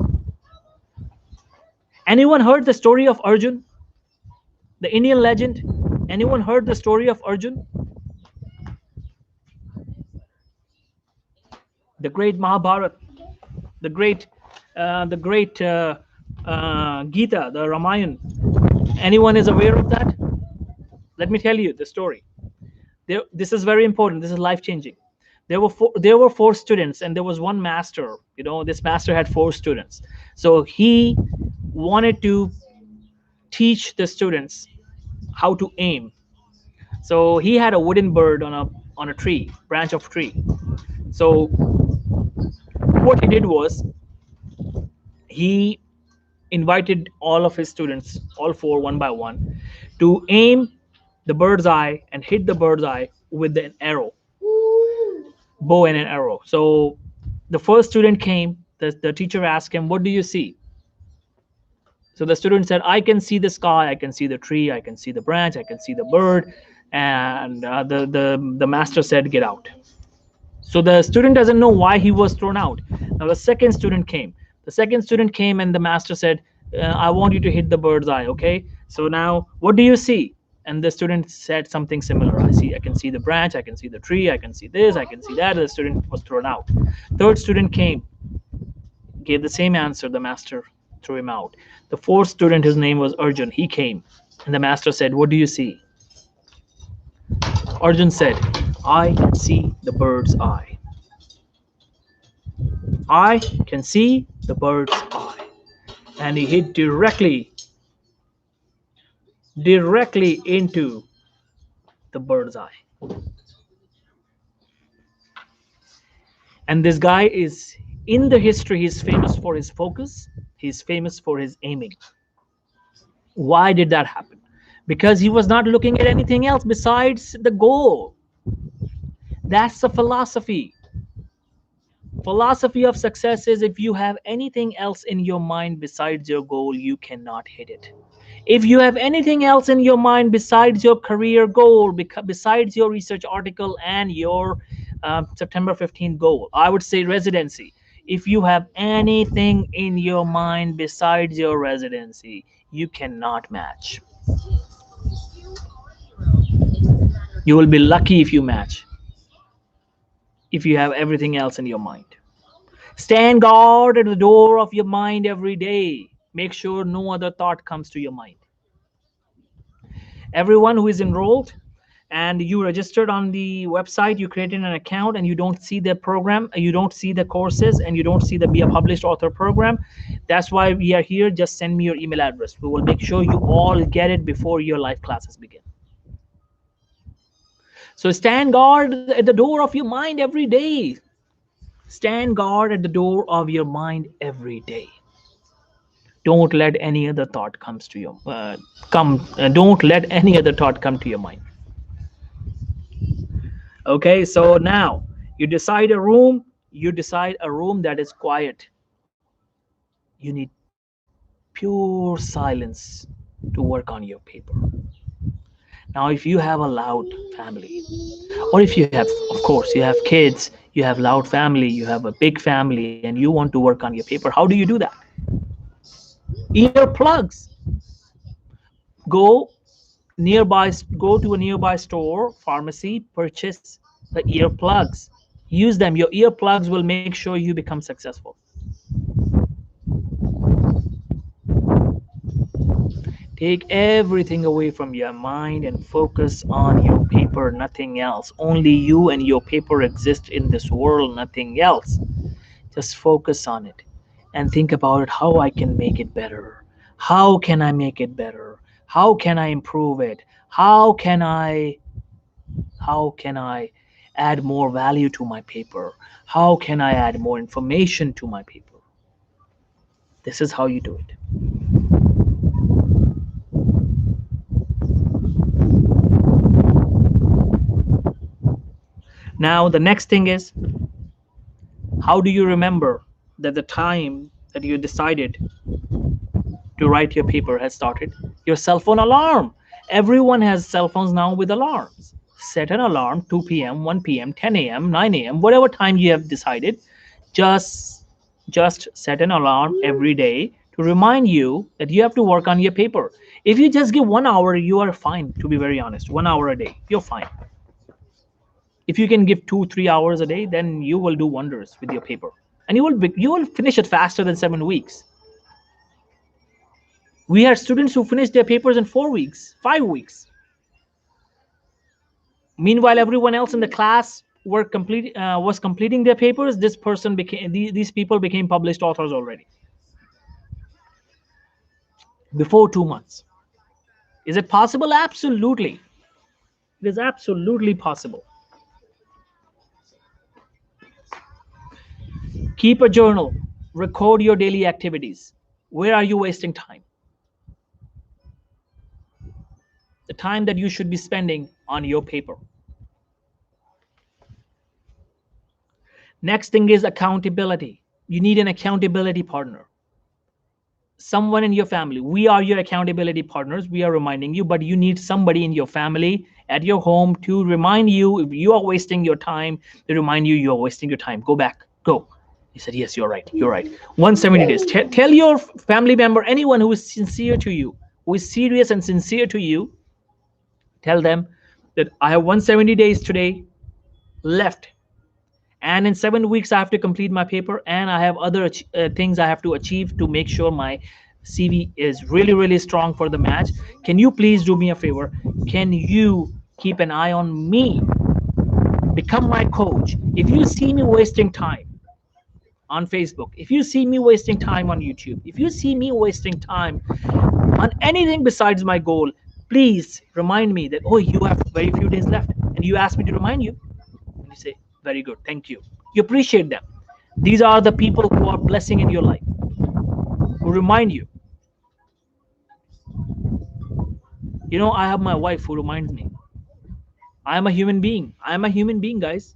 Anyone heard the story of Arjun? The Indian legend? Anyone heard the story of Arjun? The great Mahabharata, the great Gita, the Ramayana. Anyone is aware of that? Let me tell you the story. This is very important. This is life-changing. There were four students, and there was one master. You know, this master had four students. So he wanted to teach the students how to aim. So he had a wooden bird on a tree, branch of tree. So what he did was he invited all of his students, all four, one by one, to aim the bird's eye and hit the bird's eye with an arrow, bow and an arrow. So the first student came. The teacher asked him, "What do you see?" So the student said, "I can see the sky, I can see the tree, I can see the branch, I can see the bird." And the master said, "Get out." So the student doesn't know why he was thrown out. Now the second student came. The second student came, and the master said, "I want you to hit the bird's eye, okay? So now, what do you see?" And the student said something similar. I can see the branch, I can see the tree, I can see this, I can see that." The student was thrown out. Third student came. gave the same answer. The master threw him out. The fourth student, his name was Arjun, he came, and the master said, "What do you see?" Arjun said, "I can see the bird's eye. I can see the bird's eye." And he hit directly into the bird's eye. And this guy is in the history, he's famous for his focus, he's famous for his aiming. Why did that happen? Because he was not looking at anything else besides the goal. That's the philosophy. Philosophy of success is, if you have anything else in your mind besides your goal, you cannot hit it. If you have anything else in your mind besides your career goal, besides your research article and your September 15th goal, I would say residency. If you have anything in your mind besides your residency, you cannot match. You will be lucky if you match, if you have everything else in your mind. Stand guard at the door of your mind every day. Make sure no other thought comes to your mind. Everyone who is enrolled and you registered on the website, you created an account, and you don't see the program, you don't see the courses, and you don't see the Be a Published Author program, that's why we are here. Just send me your email address. We will make sure you all get it before your live classes begin. So stand guard at the door of your mind every day. Stand guard at the door of your mind every day. Don't let any other thought comes to your don't let any other thought come to your mind. Okay, so now you decide a room that is quiet. You need pure silence to work on your paper. Now if you have a loud family, or if you have, of course, you have kids, you have loud family, you have a big family, and you want to work on your paper, how do you do that? Earplugs. go go to a nearby store, pharmacy, purchase the earplugs. Use them. Your earplugs will make sure you become successful. Take everything away from your mind and focus on your paper, nothing else. Only you and your paper exist in this world, nothing else. Just focus on it and think about it, how I can make it better. How can I make it better? How can I improve it? How can I add more value to my paper? How can I add more information to my paper? This is how you do it. Now the next thing is, how do you remember that the time that you decided to write your paper has started? Your cell phone alarm. Everyone has cell phones now with alarms. Set an alarm, 2 p.m., 1 p.m., 10 a.m., 9 a.m., whatever time you have decided. Just set an alarm every day to remind you that you have to work on your paper. If you just give 1 hour, you are fine, to be very honest. 1 hour a day, you're fine. If you can give 2-3 hours a day, then you will do wonders with your paper, and you will finish it faster than 7 weeks. We had students who finished their papers in 4 weeks, 5 weeks. Meanwhile, everyone else in the class was completing their papers. These people became published authors already before 2 months. Is it possible? Absolutely. It is absolutely possible. Keep a journal. Record your daily activities. Where are you wasting time? The time that you should be spending on your paper. Next thing is accountability. You need an accountability partner. Someone in your family. We are your accountability partners. We are reminding you, but you need somebody in your family, at your home, to remind you if you are wasting your time. They remind you are wasting your time. Go back. Go. He said, yes, you're right. You're right. 170 days. Tell your family member, anyone who is sincere to you, who is serious and sincere to you, tell them that I have 170 days today left, And in 7 weeks I have to complete my paper, and I have other things I have to achieve to make sure my CV is really really strong for the match. Can you please do me a favor? Can you keep an eye on me? Become my coach. If you see me wasting time on Facebook, if you see me wasting time on YouTube, if you see me wasting time on anything besides my goal, please remind me that, oh, you have very few days left, and you ask me to remind you, and you say, very good, thank you. You appreciate them. These are the people who are blessing in your life, who remind you. I have my wife who reminds me. I am a human being. I am a human being, guys.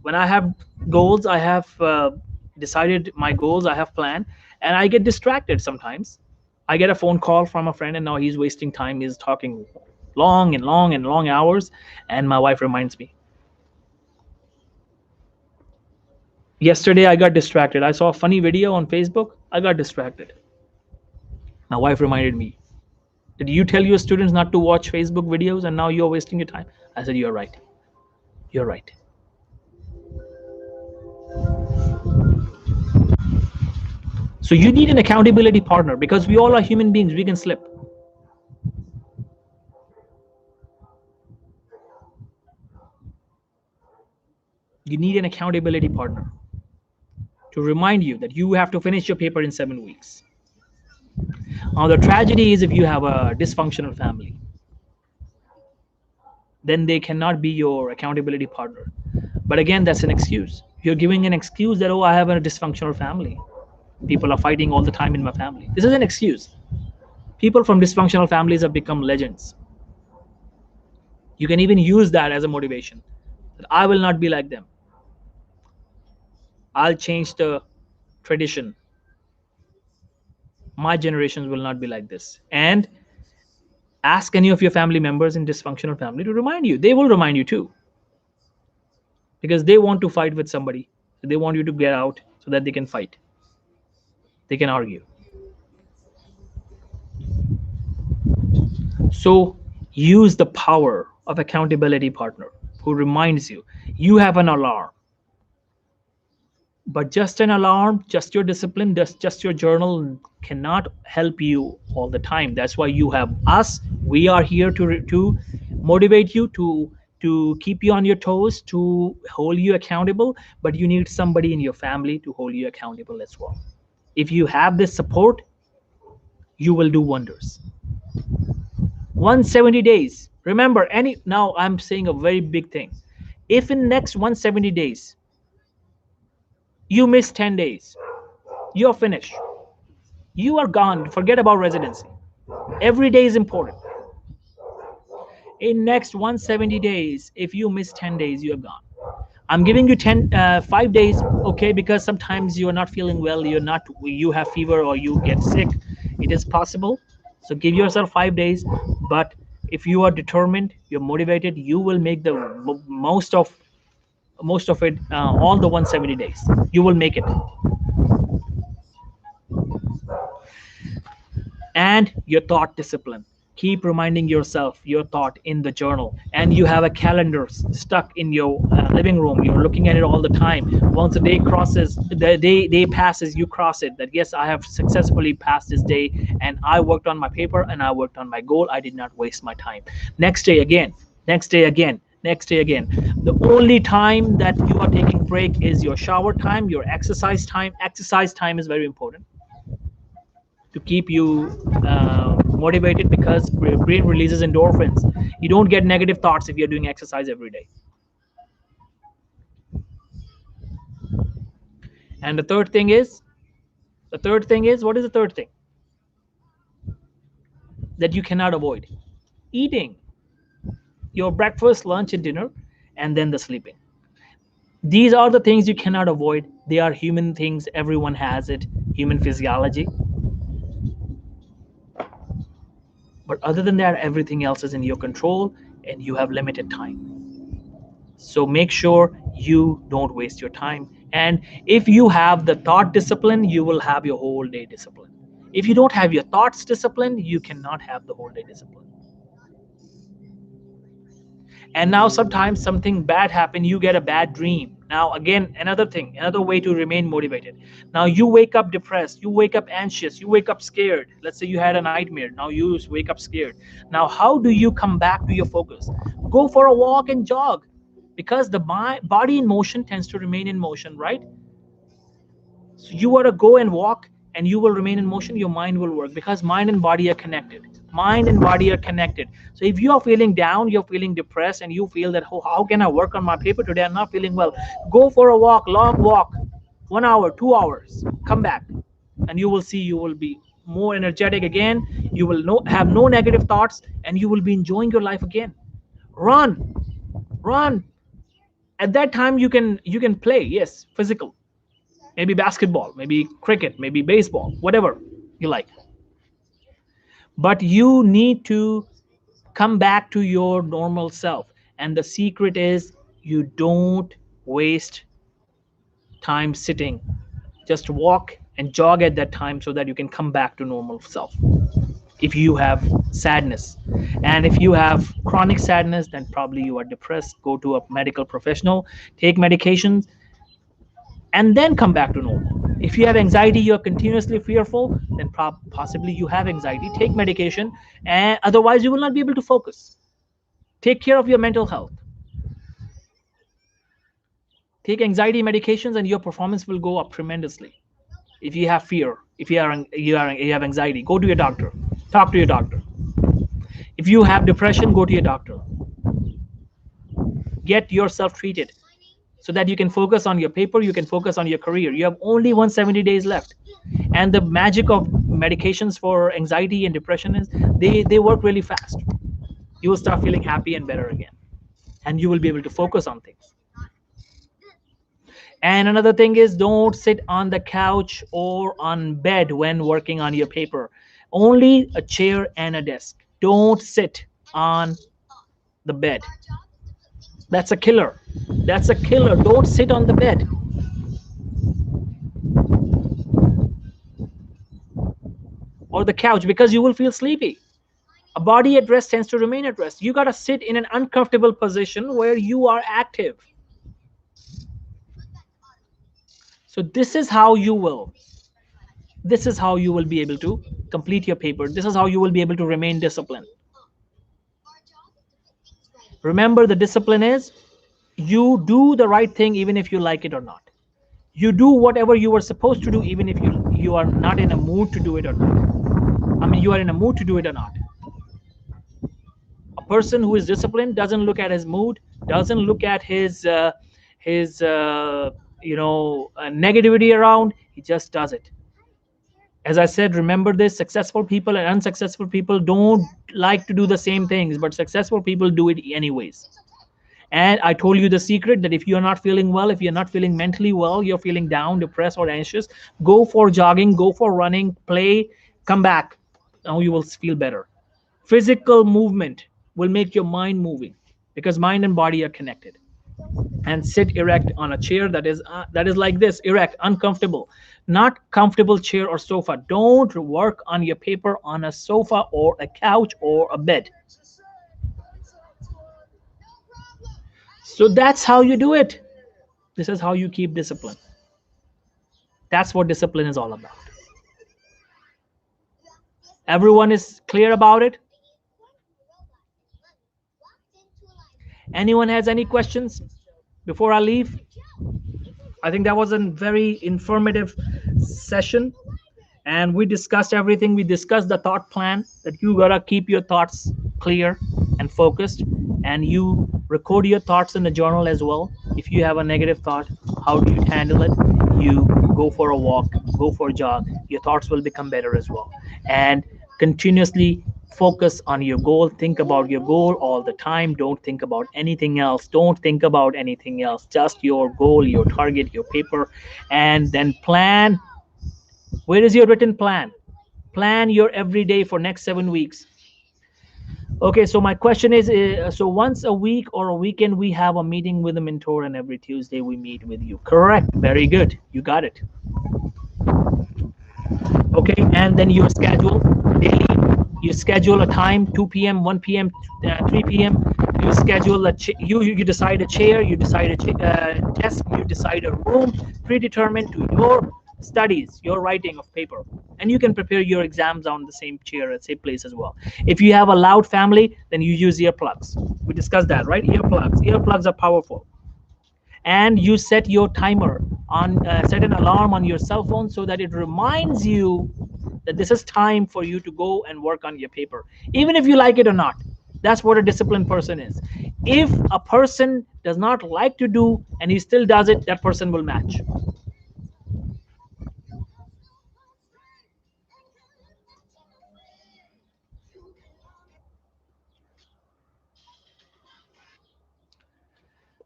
When I have goals, I have decided my goals, I have planned, and I get distracted sometimes. I get a phone call from a friend, and now he's wasting time. He's talking long and long and long hours, and my wife reminds me. Yesterday, I got distracted. I saw a funny video on Facebook. I got distracted. My wife reminded me. Did you tell your students not to watch Facebook videos, and now you're wasting your time? I said, you're right. You're right. So you need an accountability partner, because we all are human beings. We can slip. You need an accountability partner to remind you that you have to finish your paper in 7 weeks. Now, the tragedy is if you have a dysfunctional family, then they cannot be your accountability partner. But again, that's an excuse. You're giving an excuse that, oh, I have a dysfunctional family. People are fighting all the time in my family. This is an excuse. People from dysfunctional families have become legends. You can even use that as a motivation. That I will not be like them. I'll change the tradition. My generations will not be like this. And ask any of your family members in dysfunctional family to remind you. They will remind you too, because they want to fight with somebody. They want you to get out so that they can fight. They can argue. So use the power of accountability partner who reminds you. You have an alarm, but just an alarm, just your discipline, just your journal cannot help you all the time. That's why you have us. We are here to motivate you, to keep you on your toes, to hold you accountable. But you need somebody in your family to hold you accountable as well. If you have this support, you will do wonders. 170 days. Remember, now I'm saying a very big thing. If in next 170 days you miss 10 days, you're finished. You are gone. Forget about residency. Every day is important. In next 170 days, if you miss 10 days, you're gone. I'm giving you 5 days, okay, because sometimes you are not feeling well, you have fever or you get sick. It is possible. So give yourself 5 days. But if you are determined, you're motivated, you will make the most of it, all the 170 days. You will make it. And your thought discipline. Keep reminding yourself your thought in the journal, and you have a calendar stuck in your living room. You're looking at it all the time. Once the day passes, you cross it, that yes, I have successfully passed this day, and I worked on my paper and I worked on my goal. I did not waste my time. Next day again, next day again, next day again. The only time that you are taking break is your shower time, your exercise time. Exercise time is very important to keep you motivated, because brain releases endorphins. You don't get negative thoughts if you're doing exercise every day. And the third thing is, what is the third thing that you cannot avoid? Eating your breakfast, lunch, and dinner, and then the sleeping. These are the things you cannot avoid. They are human things. Everyone has it. Human physiology. But other than that, everything else is in your control, and you have limited time. So make sure you don't waste your time. And if you have the thought discipline, you will have your whole day discipline. If you don't have your thoughts disciplined, you cannot have the whole day discipline. And now sometimes something bad happen, you get a bad dream. Now, again, another thing, another way to remain motivated. Now, you wake up depressed, you wake up anxious, you wake up scared. Let's say you had a nightmare. Now, you wake up scared. Now, how do you come back to your focus? Go for a walk and jog, because the body in motion tends to remain in motion, right? So you want to go and walk and you will remain in motion, your mind will work, because mind and body are connected. Mind and body are connected. So if you are feeling down, you're feeling depressed, and you feel that, oh, how can I work on my paper today? I'm not feeling well. Go for a walk, long walk, 1 hour, 2 hours, come back, and you will see you will be more energetic again. You will have no negative thoughts, and you will be enjoying your life again. Run, run. At that time you can play, yes, physical, maybe basketball, maybe cricket, maybe baseball, whatever you like. But you need to come back to your normal self. And the secret is, you don't waste time sitting. Just walk and jog at that time so that you can come back to normal self. If you have sadness, and if you have chronic sadness, then probably you are depressed. Go to a medical professional, take medications, and then come back to normal. If you have anxiety, you're continuously fearful, then possibly you have anxiety. Take medication, and otherwise you will not be able to focus. Take care of your mental health. Take anxiety medications, and your performance will go up tremendously. If you have fear, if you have anxiety, go to your doctor. Talk to your doctor. If you have depression, go to your doctor. Get yourself treated so that you can focus on your paper, you can focus on your career. You have only 170 days left. And the magic of medications for anxiety and depression is they work really fast. You will start feeling happy and better again, and you will be able to focus on things. And another thing is, don't sit on the couch or on bed when working on your paper. Only a chair and a desk. Don't sit on the bed. That's a killer. That's a killer. Don't sit on the bed or the couch, because you will feel sleepy. A body at rest tends to remain at rest. You got to sit in an uncomfortable position where you are active. So this is how you will be able to complete your paper. This is how you will be able to remain disciplined. Remember, the discipline is, you do the right thing even if you like it or not. You do whatever you were supposed to do even if you are not in a mood to do it or not. I mean, you are in a mood to do it or not. A person who is disciplined doesn't look at his mood, doesn't look at his negativity around. He just does it. As I said, remember this: successful people and unsuccessful people don't like to do the same things, but successful people do it anyways. And I told you the secret, that if you're not feeling well, if you're not feeling mentally well, you're feeling down, depressed, or anxious, go for jogging, go for running, play, come back. Now you will feel better. Physical movement will make your mind moving, because mind and body are connected. And sit erect on a chair that is like this, erect, uncomfortable, not comfortable chair or sofa. Don't work on your paper on a sofa or a couch or a bed. So that's how you do it. This is how you keep discipline. That's what discipline is all about. Everyone is clear about it? Anyone has any questions before I leave? I think that was a very informative session, and we discussed everything. We discussed the thought plan, that you gotta keep your thoughts clear and focused, and you record your thoughts in the journal as well. If you have a negative thought, how do you handle it? You go for a walk, go for a jog. Your thoughts will become better as well. And continuously focus on your goal. Think about your goal all the time. Don't think about anything else. Don't think about anything else. Just your goal, your target, your paper. And then plan. Where is your written plan? Plan your everyday for next 7 weeks. Okay, so my question is, so once a week or a weekend, we have a meeting with a mentor, and every Tuesday we meet with you. Correct. Very good. You got it. Okay, and then your schedule daily. You schedule a time, 2 p.m., 1 p.m., 3 p.m. You schedule you decide a chair, you decide a desk, you decide a room predetermined to your studies, your writing of paper, and you can prepare your exams on the same chair at same place as well. If you have a loud family, then you use earplugs. We discussed that, right? Earplugs are powerful. And you set your timer on set an alarm on your cell phone so that it reminds you that this is time for you to go and work on your paper, even if you like it or not. That's what a disciplined person is. If a person does not like to do and he still does it, that person will match.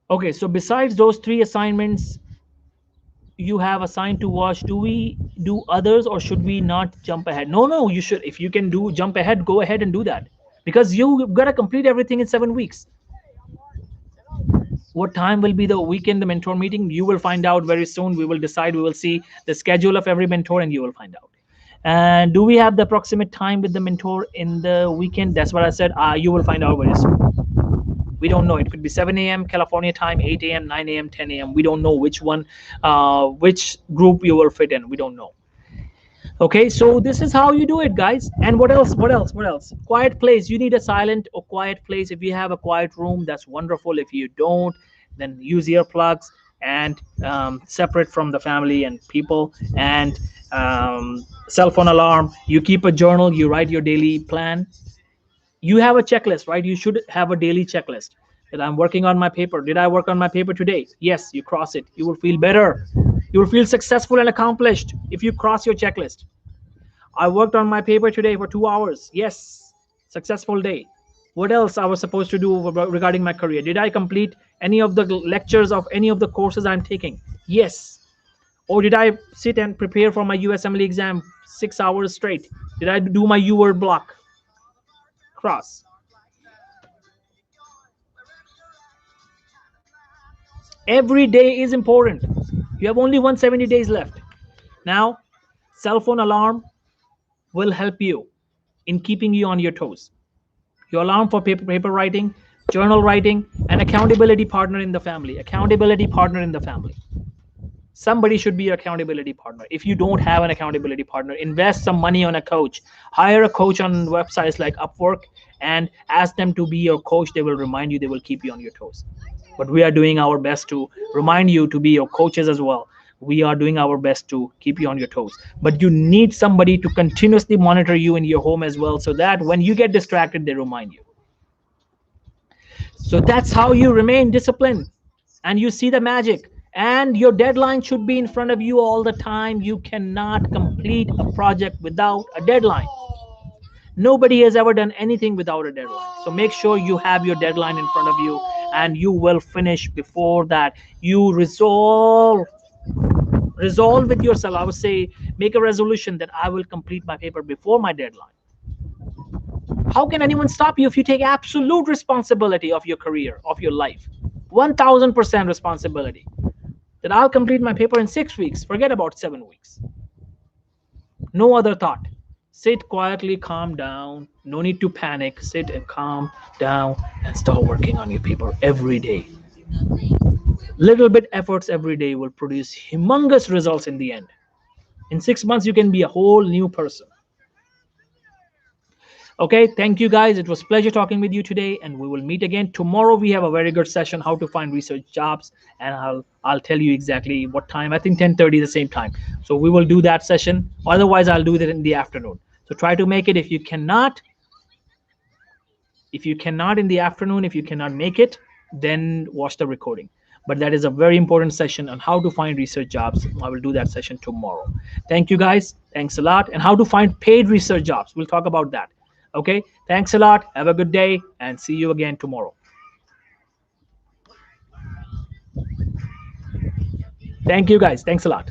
Okay, so besides those three assignments you have assigned to watch, do we do others, or should we not jump ahead? No, no, you should. If you can do jump ahead, go ahead and do that, because you've got to complete everything in 7 weeks. What time will be the weekend, the mentor meeting? You will find out very soon. We will decide, we will see the schedule of every mentor, and you will find out. And do we have the approximate time with the mentor in the weekend? That's what I said. You will find out very soon. We don't know. It could be 7 a.m. California time, 8 a.m., 9 a.m., 10 a.m. We don't know which one, which group you will fit in. We don't know. Okay, so this is how you do it, guys. And what else? What else? What else? Quiet place. You need a silent or quiet place. If you have a quiet room, that's wonderful. If you don't, then use earplugs and separate from the family and people, and cell phone alarm. You keep a journal. You write your daily plan. You have a checklist, right? You should have a daily checklist that I'm working on my paper. Did I work on my paper today? Yes, you cross it. You will feel better. You will feel successful and accomplished if you cross your checklist. I worked on my paper today for 2 hours. Yes, successful day. What else I was supposed to do regarding my career? Did I complete any of the lectures of any of the courses I'm taking? Yes. Or did I sit and prepare for my USMLE exam 6 hours straight? Did I do my U word block? Cross. Every day is important. You have only 170 days left. Now, cell phone alarm will help you in keeping you on your toes. Your alarm for paper writing, journal writing, and accountability partner in the family. Accountability partner in the family. Somebody should be your accountability partner. If you don't have an accountability partner, invest some money on a coach. Hire a coach on websites like Upwork and ask them to be your coach. They will remind you, they will keep you on your toes. But we are doing our best to remind you to be your coaches as well. We are doing our best to keep you on your toes. But you need somebody to continuously monitor you in your home as well, so that when you get distracted, they remind you. So that's how you remain disciplined and you see the magic. And your deadline should be in front of you all the time. You cannot complete a project without a deadline. Nobody has ever done anything without a deadline. So make sure you have your deadline in front of you and you will finish before that. You resolve with yourself. I would say make a resolution that I will complete my paper before my deadline. How can anyone stop you if you take absolute responsibility of your career, of your life? 1000% responsibility. That I'll complete my paper in 6 weeks. Forget about 7 weeks. No other thought. Sit quietly, calm down. No need to panic. Sit and calm down and start working on your paper every day. Little bit efforts every day will produce humongous results in the end. In 6 months, you can be a whole new person. Okay, thank you guys. It was a pleasure talking with you today, and we will meet again tomorrow. We have a very good session, how to find research jobs, and I'll tell you exactly what time. I think 10:30 the same time. So we will do that session. Otherwise, I'll do that in the afternoon. So try to make it. If you cannot in the afternoon, if you cannot make it, then watch the recording. But that is a very important session on how to find research jobs. I will do that session tomorrow. Thank you guys. Thanks a lot. And how to find paid research jobs. We'll talk about that. Okay, thanks a lot. Have a good day and see you again tomorrow. Thank you guys. Thanks a lot.